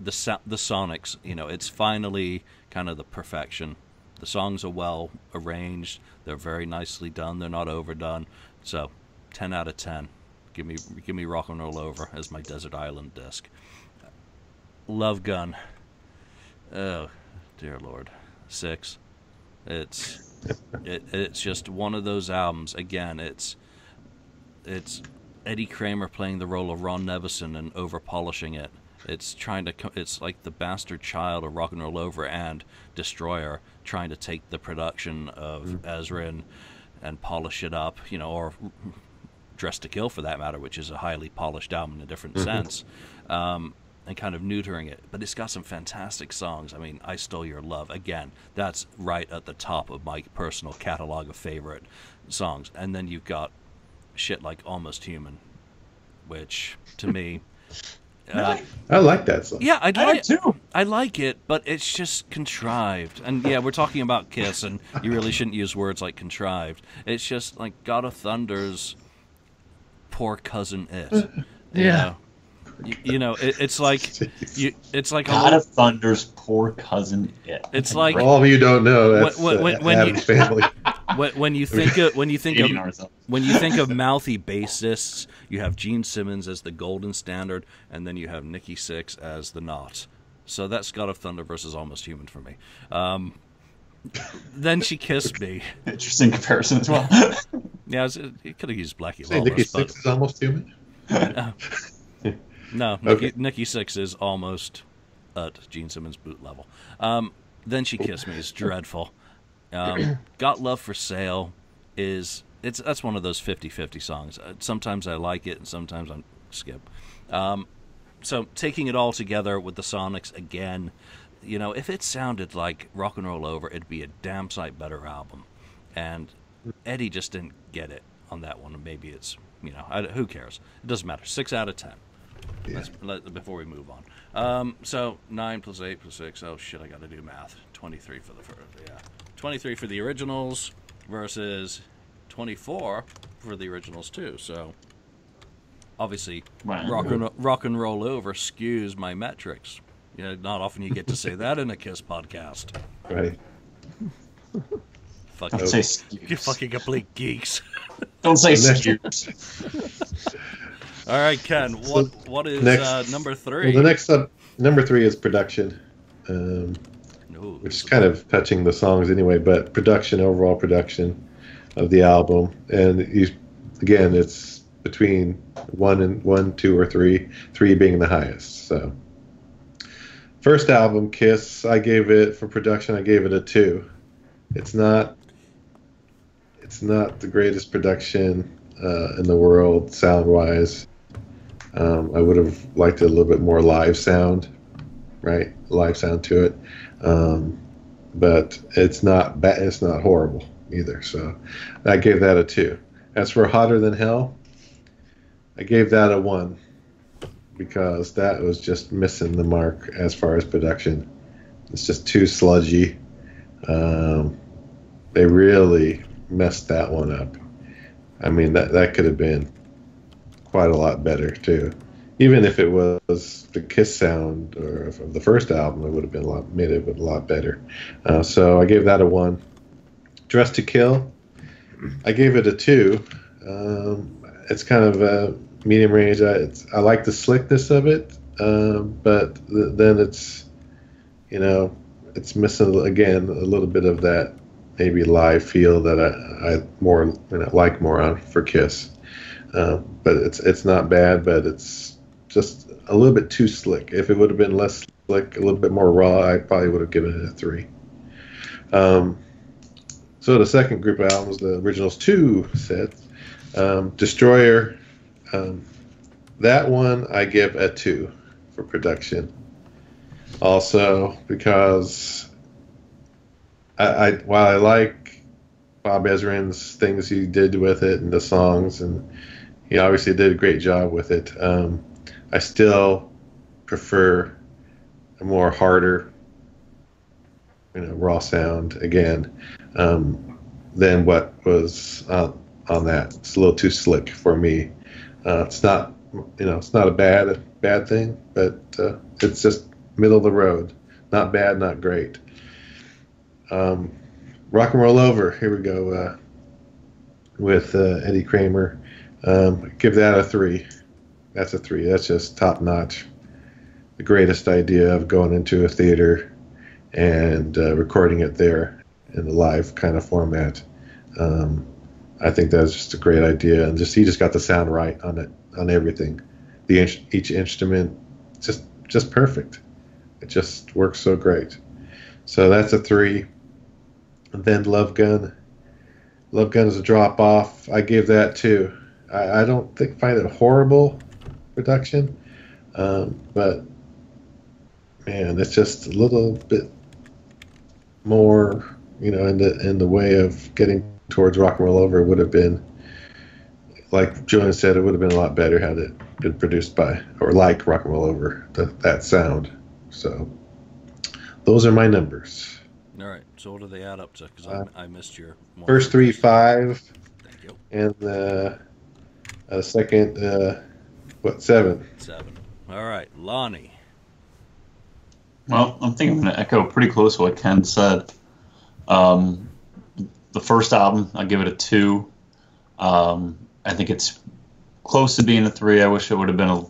sonics, it's finally kind of the perfection. The songs are well arranged. They're very nicely done. They're not overdone. So, 10 out of 10. Give me Rock and Roll Over as my Desert Island disc. Love Gun. Oh, dear Lord. 6. It's just one of those albums. Again, it's Eddie Kramer playing the role of Ron Nevison and over polishing it. It's like the bastard child of Rock and Roll Over and Destroyer trying to take the production of Ezra and polish it up, or Dress to Kill for that matter, which is a highly polished album in a different sense, and kind of neutering it. But it's got some fantastic songs. I mean, I Stole Your Love, again, that's right at the top of my personal catalog of favorite songs. And then you've got shit like Almost Human, which to me, Really? I like that song. yeah, I do too. I like it, but it's just contrived. And yeah, we're talking about Kiss, and you really shouldn't use words like contrived. It's just like God of Thunder's poor cousin It. Yeah. It's like it's like God of Thunder's poor cousin It. It's like For all of you who don't know, that's when Adam's family. when you think of Hating ourselves. when you think of mouthy bassists, you have Gene Simmons as the golden standard, and then you have Nikki Sixx as the knot. So that's God of Thunder versus Almost Human for me. Then She Kissed Me. Interesting comparison as well. Yeah, it could have used Blackie Say Nikki Lawless, but Sixx is almost human. no, Okay. Nikki Sixx is almost at Gene Simmons' boot level. Then She Kissed Me is dreadful. Got Love for Sale that's one of those 50-50 songs. Sometimes I like it and sometimes I skip. So taking it all together with the sonics again, if it sounded like Rock and Roll Over, it'd be a damn sight better album. And Eddie just didn't get it on that one. Maybe it's, who cares? It doesn't matter. 6 out of 10. Yeah. Before we move on. So 9 plus 8 plus 6. Oh shit, I got to do math. 23 for the first. Yeah, 23 for the originals versus 24 for the originals too. So obviously, Wow. rock and Roll Over skews my metrics. Not often you get to say that in a Kiss podcast. Right. Fucking, Don't say you excuse. fucking complete geeks. Don't say The next- excuse. All right, Ken. What is next- number Well, 3? the next number 3 is production, Ooh, which is kind of touching the songs anyway, but overall production of the album, and again, it's between 1, 2, or 3. 3 being the highest. So, first album, Kiss, I gave it for production. I gave it a 2. It's not the greatest production in the world sound-wise. I would have liked a little bit more live sound, right? Live sound to it, but it's not bad. It's not horrible either. So I gave that a 2. As for Hotter Than Hell, I gave that a 1 because that was just missing the mark as far as production. It's just too sludgy. They really messed that one up. I mean, that could have been quite a lot better too. Even if it was the Kiss sound or of the first album, it would have been made it a lot better. So I gave that a 1. Dress to Kill, I gave it a 2. It's kind of a medium range. I like the slickness of it, but then it's it's missing again a little bit of that maybe live feel that I more like more on for Kiss. But it's not bad, but it's just a little bit too slick. If it would have been less slick, a little bit more raw, I probably would have given it a 3. So the second group of albums, the originals 2 sets, Destroyer, that one I give a 2 for production. Also because while I like Bob Ezrin's things he did with it and the songs, and he obviously did a great job with it, I still prefer a more harder, raw sound again than what was on that. It's a little too slick for me. It's not, it's not a bad thing, but it's just middle of the road. Not bad, not great. Rock and Roll Over. Here we go with Eddie Kramer. Give that a 3. That's a 3. That's just top notch. The greatest idea of going into a theater and recording it there in a live kind of format. I think that's just a great idea, and he just got the sound right on it, on everything. Each instrument, just perfect. It just works so great. So that's a 3. And then Love Gun. Love Gun is a drop off. I gave that 2. I don't find it horrible production, but man, it's just a little bit more, in the way of getting towards Rock and Roll Over. It would have been, like Julian said, it would have been a lot better had it been produced by, or like Rock and Roll Over, that sound. So those are my numbers. All right. So what do they add up to? Because I missed your first 3, 5. Thank you. And second, 7? 7. All right, Lonnie. Well, I'm thinking I'm going to echo pretty close to what Ken said. The first album, I'll give it a 2. I think it's close to being a 3. I wish it would have been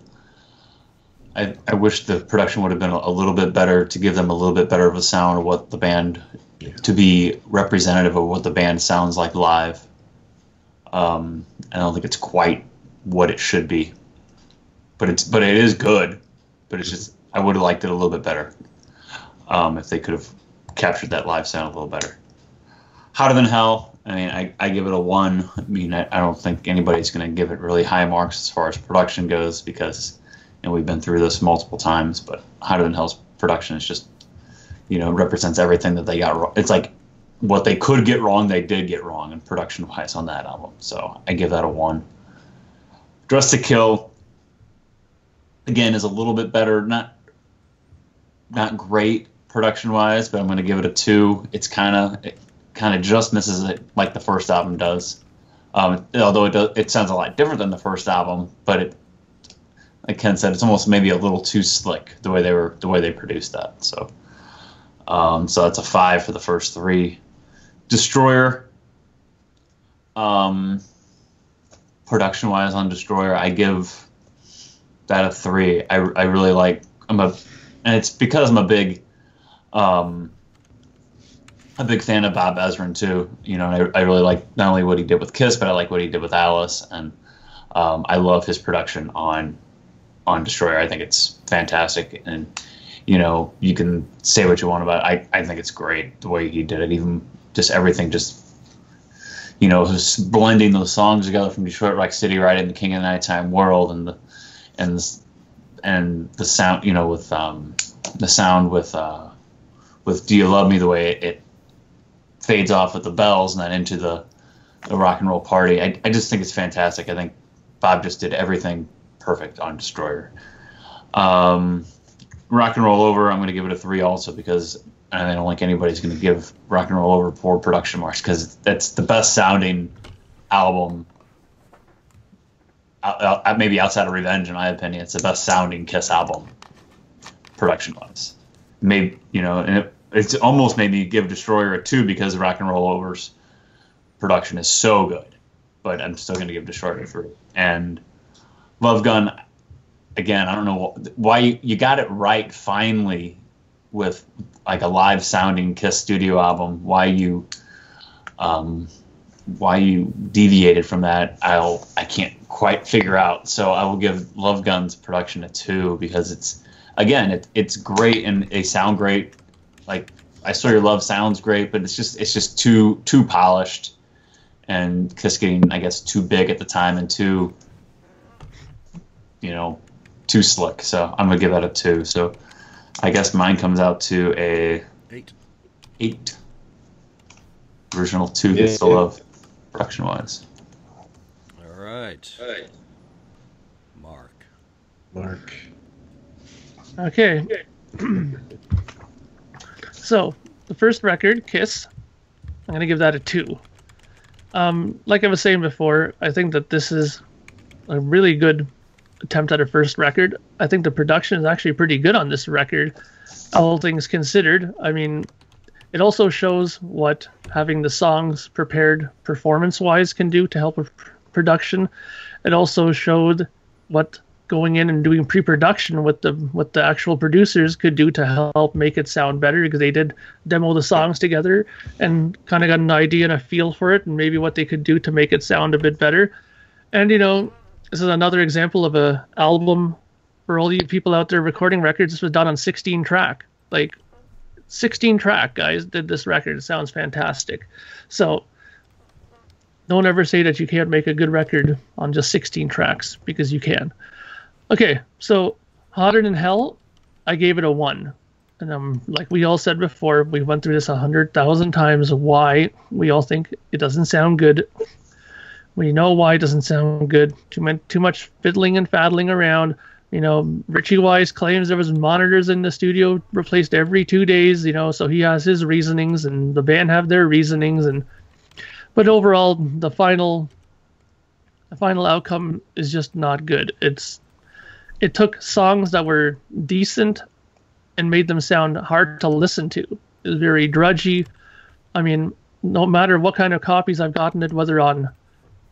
I wish the production would have been a little bit better to give them a little bit better of a sound of what the band, to be representative of what the band sounds like live. I don't think it's quite what it should be, but it is good. But it's just, I would have liked it a little bit better if they could have captured that live sound a little better. Hotter Than Hell. I mean, I give it a 1. I mean, I don't think anybody's going to give it really high marks as far as production goes, because we've been through this multiple times. But Hotter Than Hell's production is just, represents everything that they got wrong. It's like what they could get wrong, they did get wrong, and production-wise on that album. So I give that a 1. Dress to Kill, again, is a little bit better. Not great production-wise, but I'm going to give it a 2. It kind of just misses it like the first album does. Although it sounds a lot different than the first album, but like Ken said, it's almost maybe a little too slick the way they produced that. So that's a 5 for the first 3. Destroyer, production-wise on Destroyer, I give that a 3. I really like. And it's because I'm a big fan of Bob Ezrin too. I really like not only what he did with Kiss, but I like what he did with Alice, and I love his production on Destroyer. I think it's fantastic, and you can say what you want about it. I think it's great the way he did it. Even just everything, just blending those songs together from Detroit Rock City right into King of the Nighttime World, and the sound, with the sound with Do You Love Me, the way it fades off with the bells and then into the rock and roll party. I just think it's fantastic. I think Bob just did everything perfect on Destroyer. Rock and Roll Over, I'm going to give it a 3 also, because I don't think anybody's going to give Rock and Roll Over poor production marks, because that's the best sounding album, maybe outside of Revenge, in my opinion. It's the best sounding Kiss album, production wise. Maybe, and it's almost made me give Destroyer a 2 because Rock and Roll Over's production is so good, but I'm still going to give Destroyer a 3. And Love Gun, again, I don't know why you got it right finally with like a live sounding Kiss studio album. Why you deviated from that, I can't quite figure out. So I will give Love Gun's production a 2, because it's great and they sound great. Like I Saw Your Love sounds great, but it's just too polished, and Kiss getting, I guess, too big at the time and too slick. So I'm gonna give that a 2. So I guess mine comes out to a 8. Original 2 that still love production wise. All right. Mark. Okay. So the first record, Kiss, I'm going to give that a 2. Like I was saying before, I think that this is a really good attempt at a first record. I think the production is actually pretty good on this record, all things considered. I mean, it also shows what having the songs prepared performance-wise can do to help with production. It also showed what going in and doing pre-production with the actual producers could do to help make it sound better, because they did demo the songs together and kind of got an idea and a feel for it and maybe what they could do to make it sound a bit better. And, you know, this is another example of a album for all you people out there recording records. This was done on 16 track. Like, 16 track guys did this record. It sounds fantastic. So don't ever say that you can't make a good record on just 16 tracks, because you can. Okay, so Hotter Than Hell, I gave it a 1. And like we all said before, we went through this 100,000 times, why we all think it doesn't sound good. We know why it doesn't sound good. Too much fiddling and faddling around. You know, Richie Wise claims there was monitors in the studio replaced every 2 days, you know, so he has his reasonings and the band have their reasonings. But overall, the final outcome is just not good. It took songs that were decent and made them sound hard to listen to. It was very drudgy. I mean, no matter what kind of copies I've gotten it, whether on,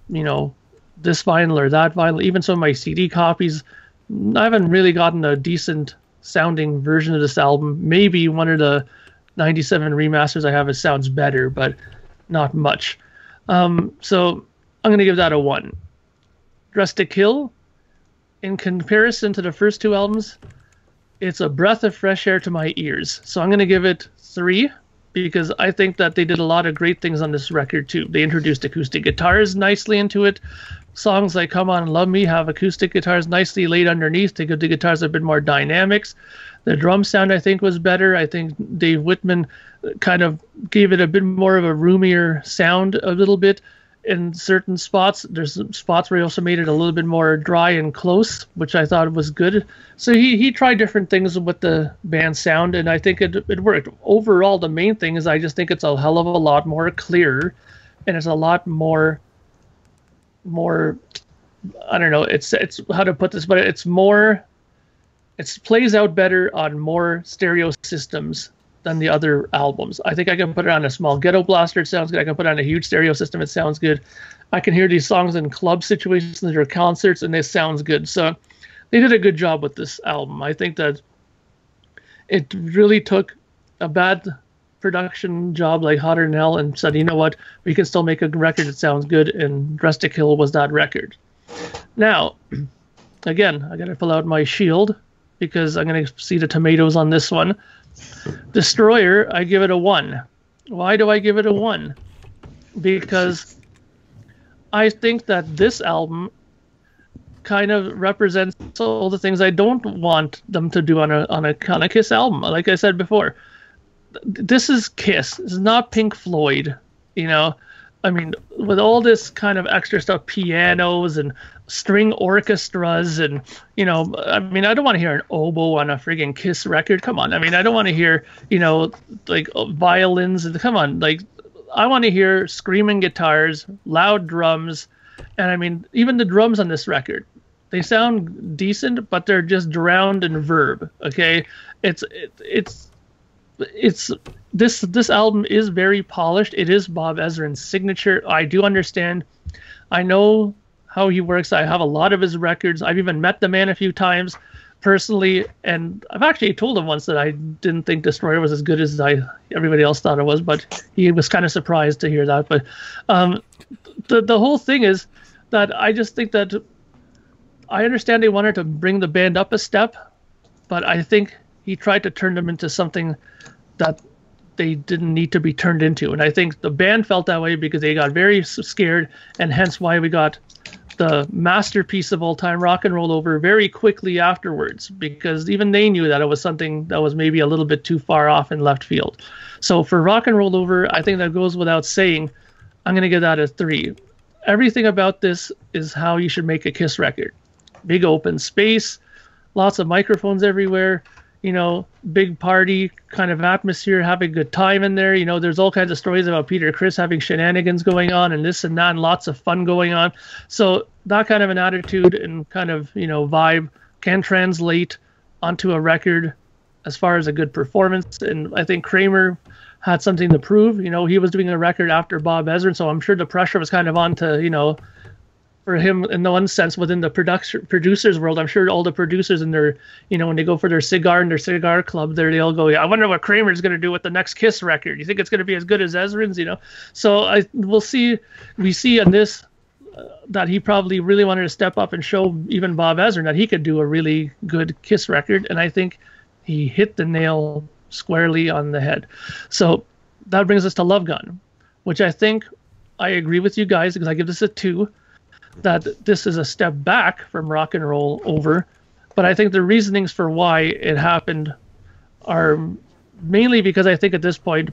you know, this vinyl or that vinyl, even some of my CD copies, I haven't really gotten a decent sounding version of this album. Maybe one of the 97 remasters I have, it sounds better, but not much. So I'm going to give that a 1. Dressed to Kill, in comparison to the first 2 albums, it's a breath of fresh air to my ears. So I'm going to give it 3, because I think that they did a lot of great things on this record too. They introduced acoustic guitars nicely into it. Songs like Come On and Love Me have acoustic guitars nicely laid underneath to give the guitars a bit more dynamics. The drum sound, I think, was better. I think Dave Whitman kind of gave it a bit more of a roomier sound a little bit in certain spots. There's some spots where he also made it a little bit more dry and close, which I thought was good. So he tried different things with the band sound, and I think it worked. Overall, the main thing is I just think it's a hell of a lot more clear, and it's a lot more, I don't know, it's how to put this, but it plays out better on more stereo systems than the other albums. I think I can put it on a small ghetto blaster, it sounds good. I can put it on a huge stereo system, it sounds good. I can hear these songs in club situations or concerts, and it sounds good. So they did a good job with this album. I think that it really took a bad production job like Hotter Than Hell and said, you know what, we can still make a record that sounds good, and Dressed to Kill was that record. Now, again, I gotta pull out my shield because I'm gonna see the tomatoes on this one. Destroyer, I give it a 1. Why do I give it a 1? Because I think that this album kind of represents all the things I don't want them to do on a Kiss album. Like I said before, this is Kiss. This is not Pink Floyd, you know. I mean, with all this kind of extra stuff, pianos and string orchestras, and, you know, I mean, I don't want to hear an oboe on a friggin' Kiss record. Come on. I mean, I don't want to hear, you know, like violins. And come on. Like, I want to hear screaming guitars, loud drums. And I mean, even the drums on this record, they sound decent, but they're just drowned in verb. Okay. This album is very polished. It is Bob Ezrin's signature. I do understand. I know how he works. I have a lot of his records. I've even met the man a few times personally, and I've actually told him once that I didn't think Destroyer was as good as everybody else thought it was, but he was kind of surprised to hear that. But the whole thing is that I just think that I understand they wanted to bring the band up a step, but I think he tried to turn them into something that they didn't need to be turned into. And I think the band felt that way because they got very scared, and hence why we got the masterpiece of all time, Rock and Roll Over, very quickly afterwards, because even they knew that it was something that was maybe a little bit too far off in left field. So for Rock and Roll Over, I think that goes without saying. I'm going to give that a 3. Everything about this is how you should make a Kiss record. Big open space, lots of microphones everywhere. big party kind of atmosphere, having a good time in there. There's all kinds of stories about Peter Criss having shenanigans going on and this and that and lots of fun going on. So that kind of an attitude and kind of, vibe can translate onto a record as far as a good performance. And I think Kramer had something to prove. He was doing a record after Bob Ezrin, so I'm sure the pressure was kind of on to, for him in the one sense within the producers world. I'm sure all the producers in their, when they go for their cigar in their cigar club there, they all go, I wonder what Kramer's going to do with the next Kiss record. You think it's going to be as good as Ezrin's, So we'll see. We see in this that he probably really wanted to step up and show even Bob Ezrin that he could do a really good Kiss record. And I think he hit the nail squarely on the head. So that brings us to Love Gun, which I think I agree with you guys, because I give this a 2, that this is a step back from Rock and Roll Over. But I think the reasonings for why it happened are mainly because I think at this point,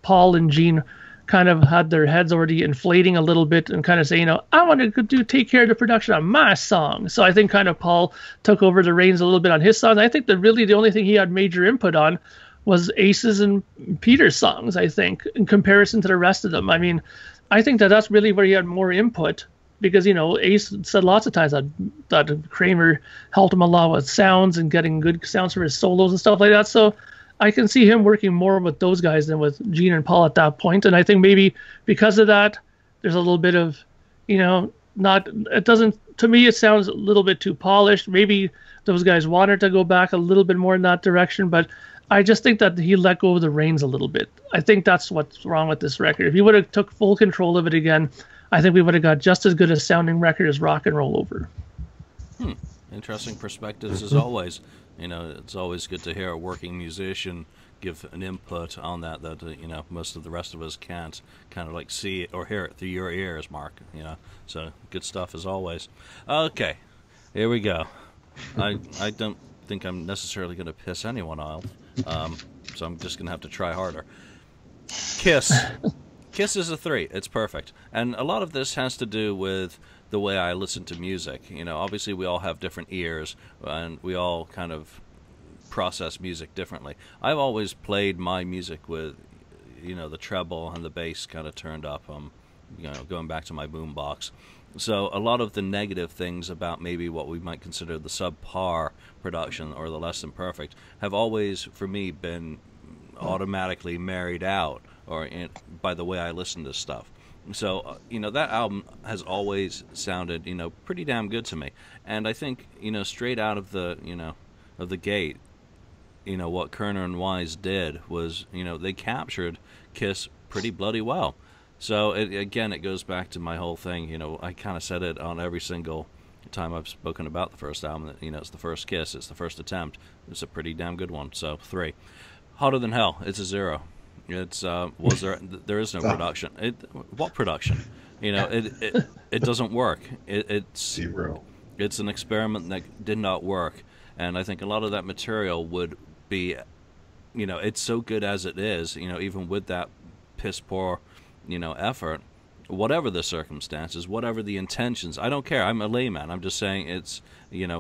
Paul and Gene kind of had their heads already inflating a little bit and kind of saying, I want to take care of the production on my song. So I think kind of Paul took over the reins a little bit on his songs. I think that really the only thing he had major input on was Ace's and Peter's songs, I think, in comparison to the rest of them. I mean, I think that that's really where he had more input, because, Ace said lots of times that Kramer helped him a lot with sounds and getting good sounds for his solos and stuff like that. So I can see him working more with those guys than with Gene and Paul at that point. And I think maybe because of that, there's a little bit of, to me, it sounds a little bit too polished. Maybe those guys wanted to go back a little bit more in that direction, but I just think that he let go of the reins a little bit. I think that's what's wrong with this record. If he would have took full control of it again, I think we would have got just as good a sounding record as Rock and Roll Over. Interesting perspectives as always. It's always good to hear a working musician give an input on that most of the rest of us can't kind of like see it or hear it through your ears, Mark. So good stuff as always. Okay, here we go. I don't think I'm necessarily going to piss anyone off, so I'm just going to have to try harder. Kiss. Kiss is a 3. It's perfect. And a lot of this has to do with the way I listen to music. Obviously we all have different ears, and we all kind of process music differently. I've always played my music with, the treble and the bass kind of turned up, going back to my boombox. So a lot of the negative things about maybe what we might consider the subpar production or the less than perfect have always, for me, been automatically married out by the way I listen to stuff. So, that album has always sounded, pretty damn good to me. And I think, straight out of the, of the gate, what Kerner and Wise did was, they captured Kiss pretty bloody well. So, again, it goes back to my whole thing. I kind of said it on every single time I've spoken about the first album, that, it's the first Kiss, it's the first attempt. It's a pretty damn good one. So, 3. Hotter Than Hell, it's a 0. It's there is no production. What production? It doesn't work. It's 0. It's an experiment that did not work, and I think a lot of that material would be, it's so good as it is. Even with that piss poor, effort, whatever the circumstances, whatever the intentions, I don't care. I'm a layman. I'm just saying it's,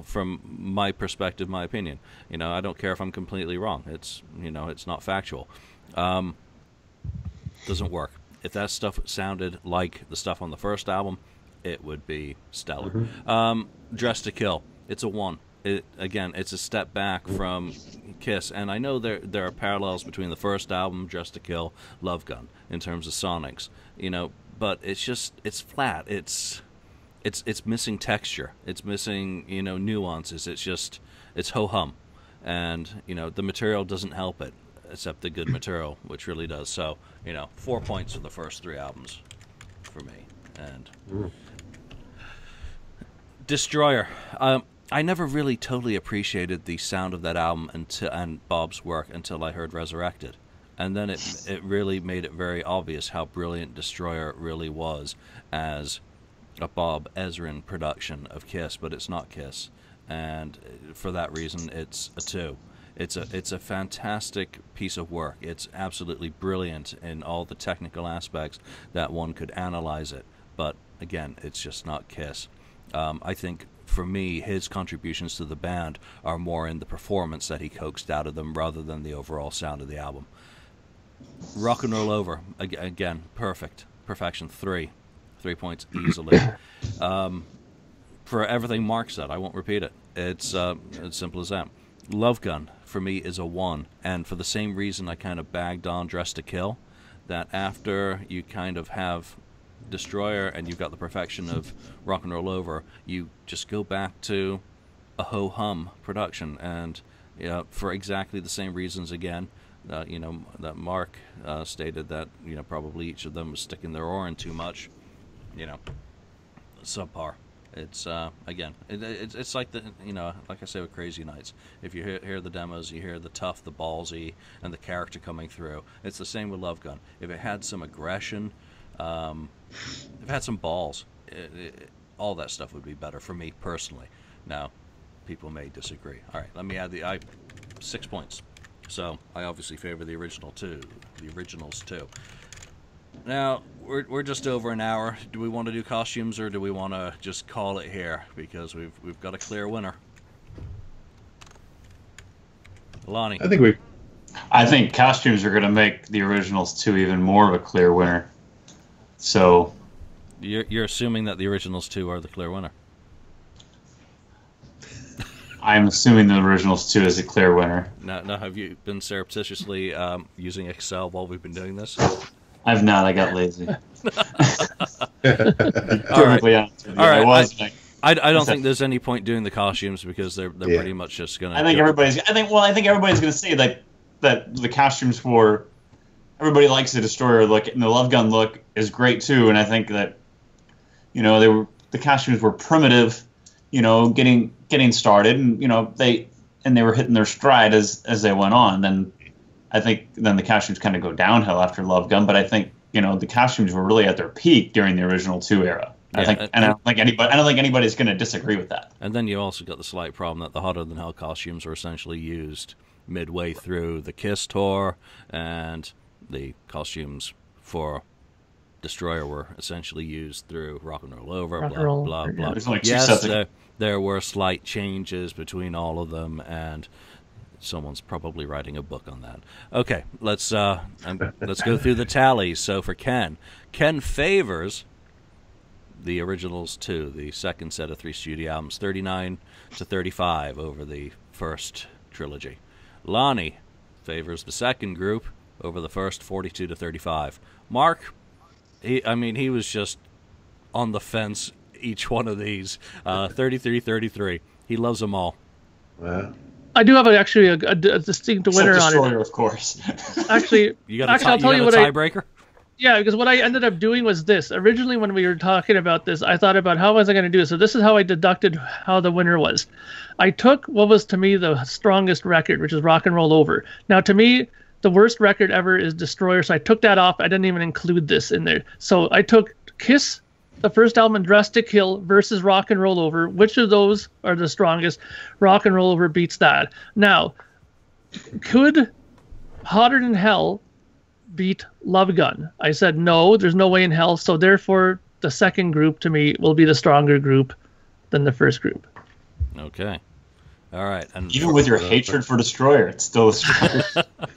from my perspective, my opinion. I don't care if I'm completely wrong. It's, it's not factual. Doesn't work. If that stuff sounded like the stuff on the first album, it would be stellar. Dressed to Kill, it's a 1. Again, it's a step back from Kiss, and I know there are parallels between the first album, Dressed to Kill, Love Gun, in terms of sonics, but it's flat. It's missing texture. It's missing, nuances. It's ho-hum, and the material doesn't help it, except the good material, which really does. So, 4 points for the first 3 albums for me. And Destroyer. I never really totally appreciated the sound of that album and Bob's work until I heard Resurrected. And then it really made it very obvious how brilliant Destroyer really was as a Bob Ezrin production of Kiss, but it's not Kiss. And for that reason, it's a 2. It's a fantastic piece of work. It's absolutely brilliant in all the technical aspects that one could analyze it. But again, it's just not Kiss. I think for me, his contributions to the band are more in the performance that he coaxed out of them rather than the overall sound of the album. Rock and Roll Over, again, perfection. 3 points easily. For everything Mark said, I won't repeat it. It's as simple as that. Love Gun for me is a 1, and for the same reason I kind of bagged on Dress to Kill, that after you kind of have Destroyer and you've got the perfection of Rock and Roll Over, you just go back to a ho-hum production, and for exactly the same reasons again. That Mark stated that probably each of them was sticking their oar in too much. Subpar. It's again, it's like the like I say with Crazy Nights. If you hear the demos, you hear the tough, the ballsy, and the character coming through. It's the same with Love Gun. If it had some aggression, if it had some balls, all that stuff would be better for me personally. Now, people may disagree. All right, let me add 6 points. So I obviously favor the originals too. Now we're just over an hour. Do we want to do costumes, or do we want to just call it here because we've got a clear winner? Lonnie, I think costumes are going to make the originals 2 even more of a clear winner. So you're assuming that the originals 2 are the clear winner. I'm assuming the originals 2 is a clear winner. Now, have you been surreptitiously using Excel while we've been doing this? I've not. I got lazy. Perfectly honest with you. All right. I don't think there's any point doing the costumes because they're pretty much just gonna. I think everybody's gonna say that the costumes for everybody likes the Destroyer look, and the Love Gun look is great too. And I think that the costumes were primitive, getting started, and they were hitting their stride as they went on. Then I think then the costumes kind of go downhill after Love Gun, but I think the costumes were really at their peak during the original 2 era. I don't think anybody's going to disagree with that. And then you also got the slight problem that the Hotter Than Hell costumes were essentially used midway through the Kiss tour, and the costumes for Destroyer were essentially used through Rock and Roll Over, blah. There's only 2 yes, sets there were slight changes between all of them, and someone's probably writing a book on that. Okay, let's go through the tallies. So for Ken favors the originals 2, the second set of 3 studio albums, 39-35 over the first trilogy. Lonnie favors the second group over the first, 42-35. Mark, he was just on the fence each one of these, 33-33. He loves them all. I do have actually a distinct winner on it. Destroyer, of course. Actually, I'll tell you what tiebreaker. Yeah, because what I ended up doing was this. Originally, when we were talking about this, I thought about how was I going to do it. So this is how I deducted how the winner was. I took what was to me the strongest record, which is Rock and Roll Over. Now, to me, the worst record ever is Destroyer, so I took that off. I didn't even include this in there. So I took Kiss, the first album, Dress to Kill, versus Rock and Roll Over. Which of those are the strongest? Rock and Roll Over beats that. Now, could Hotter Than Hell beat Love Gun? I said no, there's no way in hell. So therefore, the second group to me will be the stronger group than the first group. Okay. All right. And even with your hatred for Destroyer, it's still a stronger.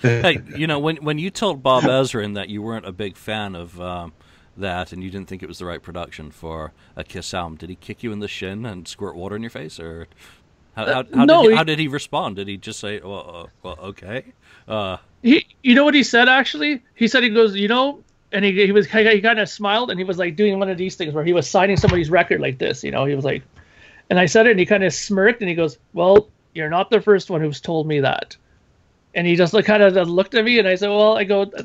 Hey, when you told Bob Ezrin that you weren't a big fan of that and you didn't think it was the right production for a Kiss album, did he kick you in the shin and squirt water in your face, or how did he respond? Did he just say, well, okay? You know what he said, actually? He said, he goes, and he kind of smiled, and he was like doing one of these things where he was signing somebody's record like this, he was like, and I said it, and he kind of smirked, and he goes, well, you're not the first one who's told me that. And he just kind of looked at me, and I said, well,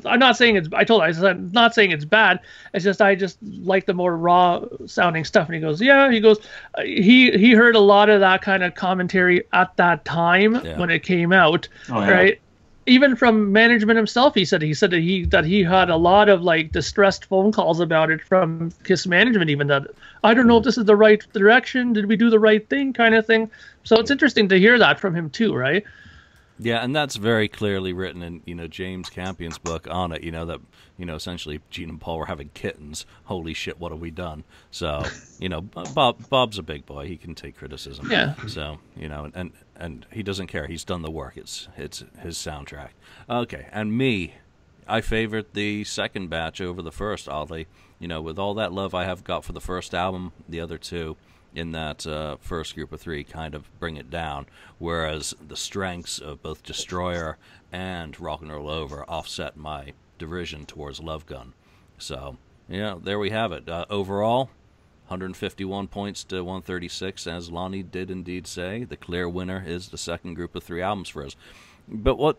I'm not saying I'm not saying it's bad. It's just, I just like the more raw sounding stuff. And he goes, yeah, he heard a lot of that kind of commentary at that time when it came out, right? Even from management himself, he said that he had a lot of like distressed phone calls about it from Kiss management, even that I don't know if this is the right direction. Did we do the right thing, kind of thing? So it's interesting to hear that from him too, right? Yeah, and that's very clearly written in, James Campion's book on it, that, essentially Gene and Paul were having kittens. Holy shit, what have we done? So, Bob's a big boy. He can take criticism. Yeah. So, and he doesn't care. He's done the work. It's his soundtrack. Okay, and me, I favored the second batch over the first, oddly. With all that love I have got for the first album, the other two in that first group of three kind of bring it down, whereas the strengths of both Destroyer and Rock and Roll Over offset my derision towards Love Gun. So, there we have it. Overall, 151 points to 136, as Lonnie did indeed say. The clear winner is the second group of three albums for us. But what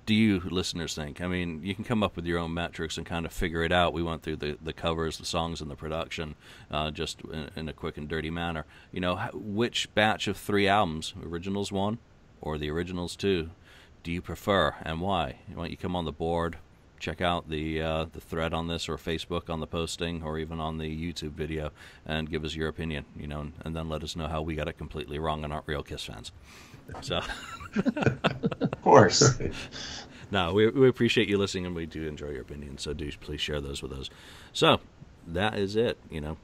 do you listeners think? I mean, you can come up with your own metrics and kind of figure it out. We went through the covers, the songs, and the production just in a quick and dirty manner. Which batch of three albums, originals 1 or the originals 2, do you prefer, and why? Why don't you come on the board, check out the thread on this, or Facebook on the posting, or even on the YouTube video, and give us your opinion, and then let us know how we got it completely wrong and aren't real Kiss fans. So, of course. No, we appreciate you listening, and we do enjoy your opinions, so do please share those with us. So, that is it.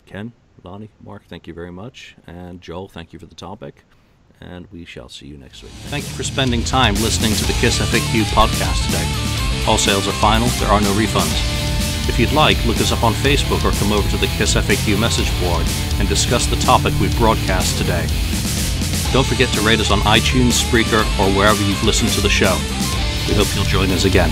Ken, Lonnie, Mark, thank you very much, and Joel, thank you for the topic, and we shall see you next week. Thank you for spending time listening to the KissFAQ podcast today. All sales are final, there are no refunds. If you'd like, look us up on Facebook or come over to the KissFAQ message board and discuss the topic we broadcast today. Don't forget to rate us on iTunes, Spreaker, or wherever you've listened to the show. We hope you'll join us again.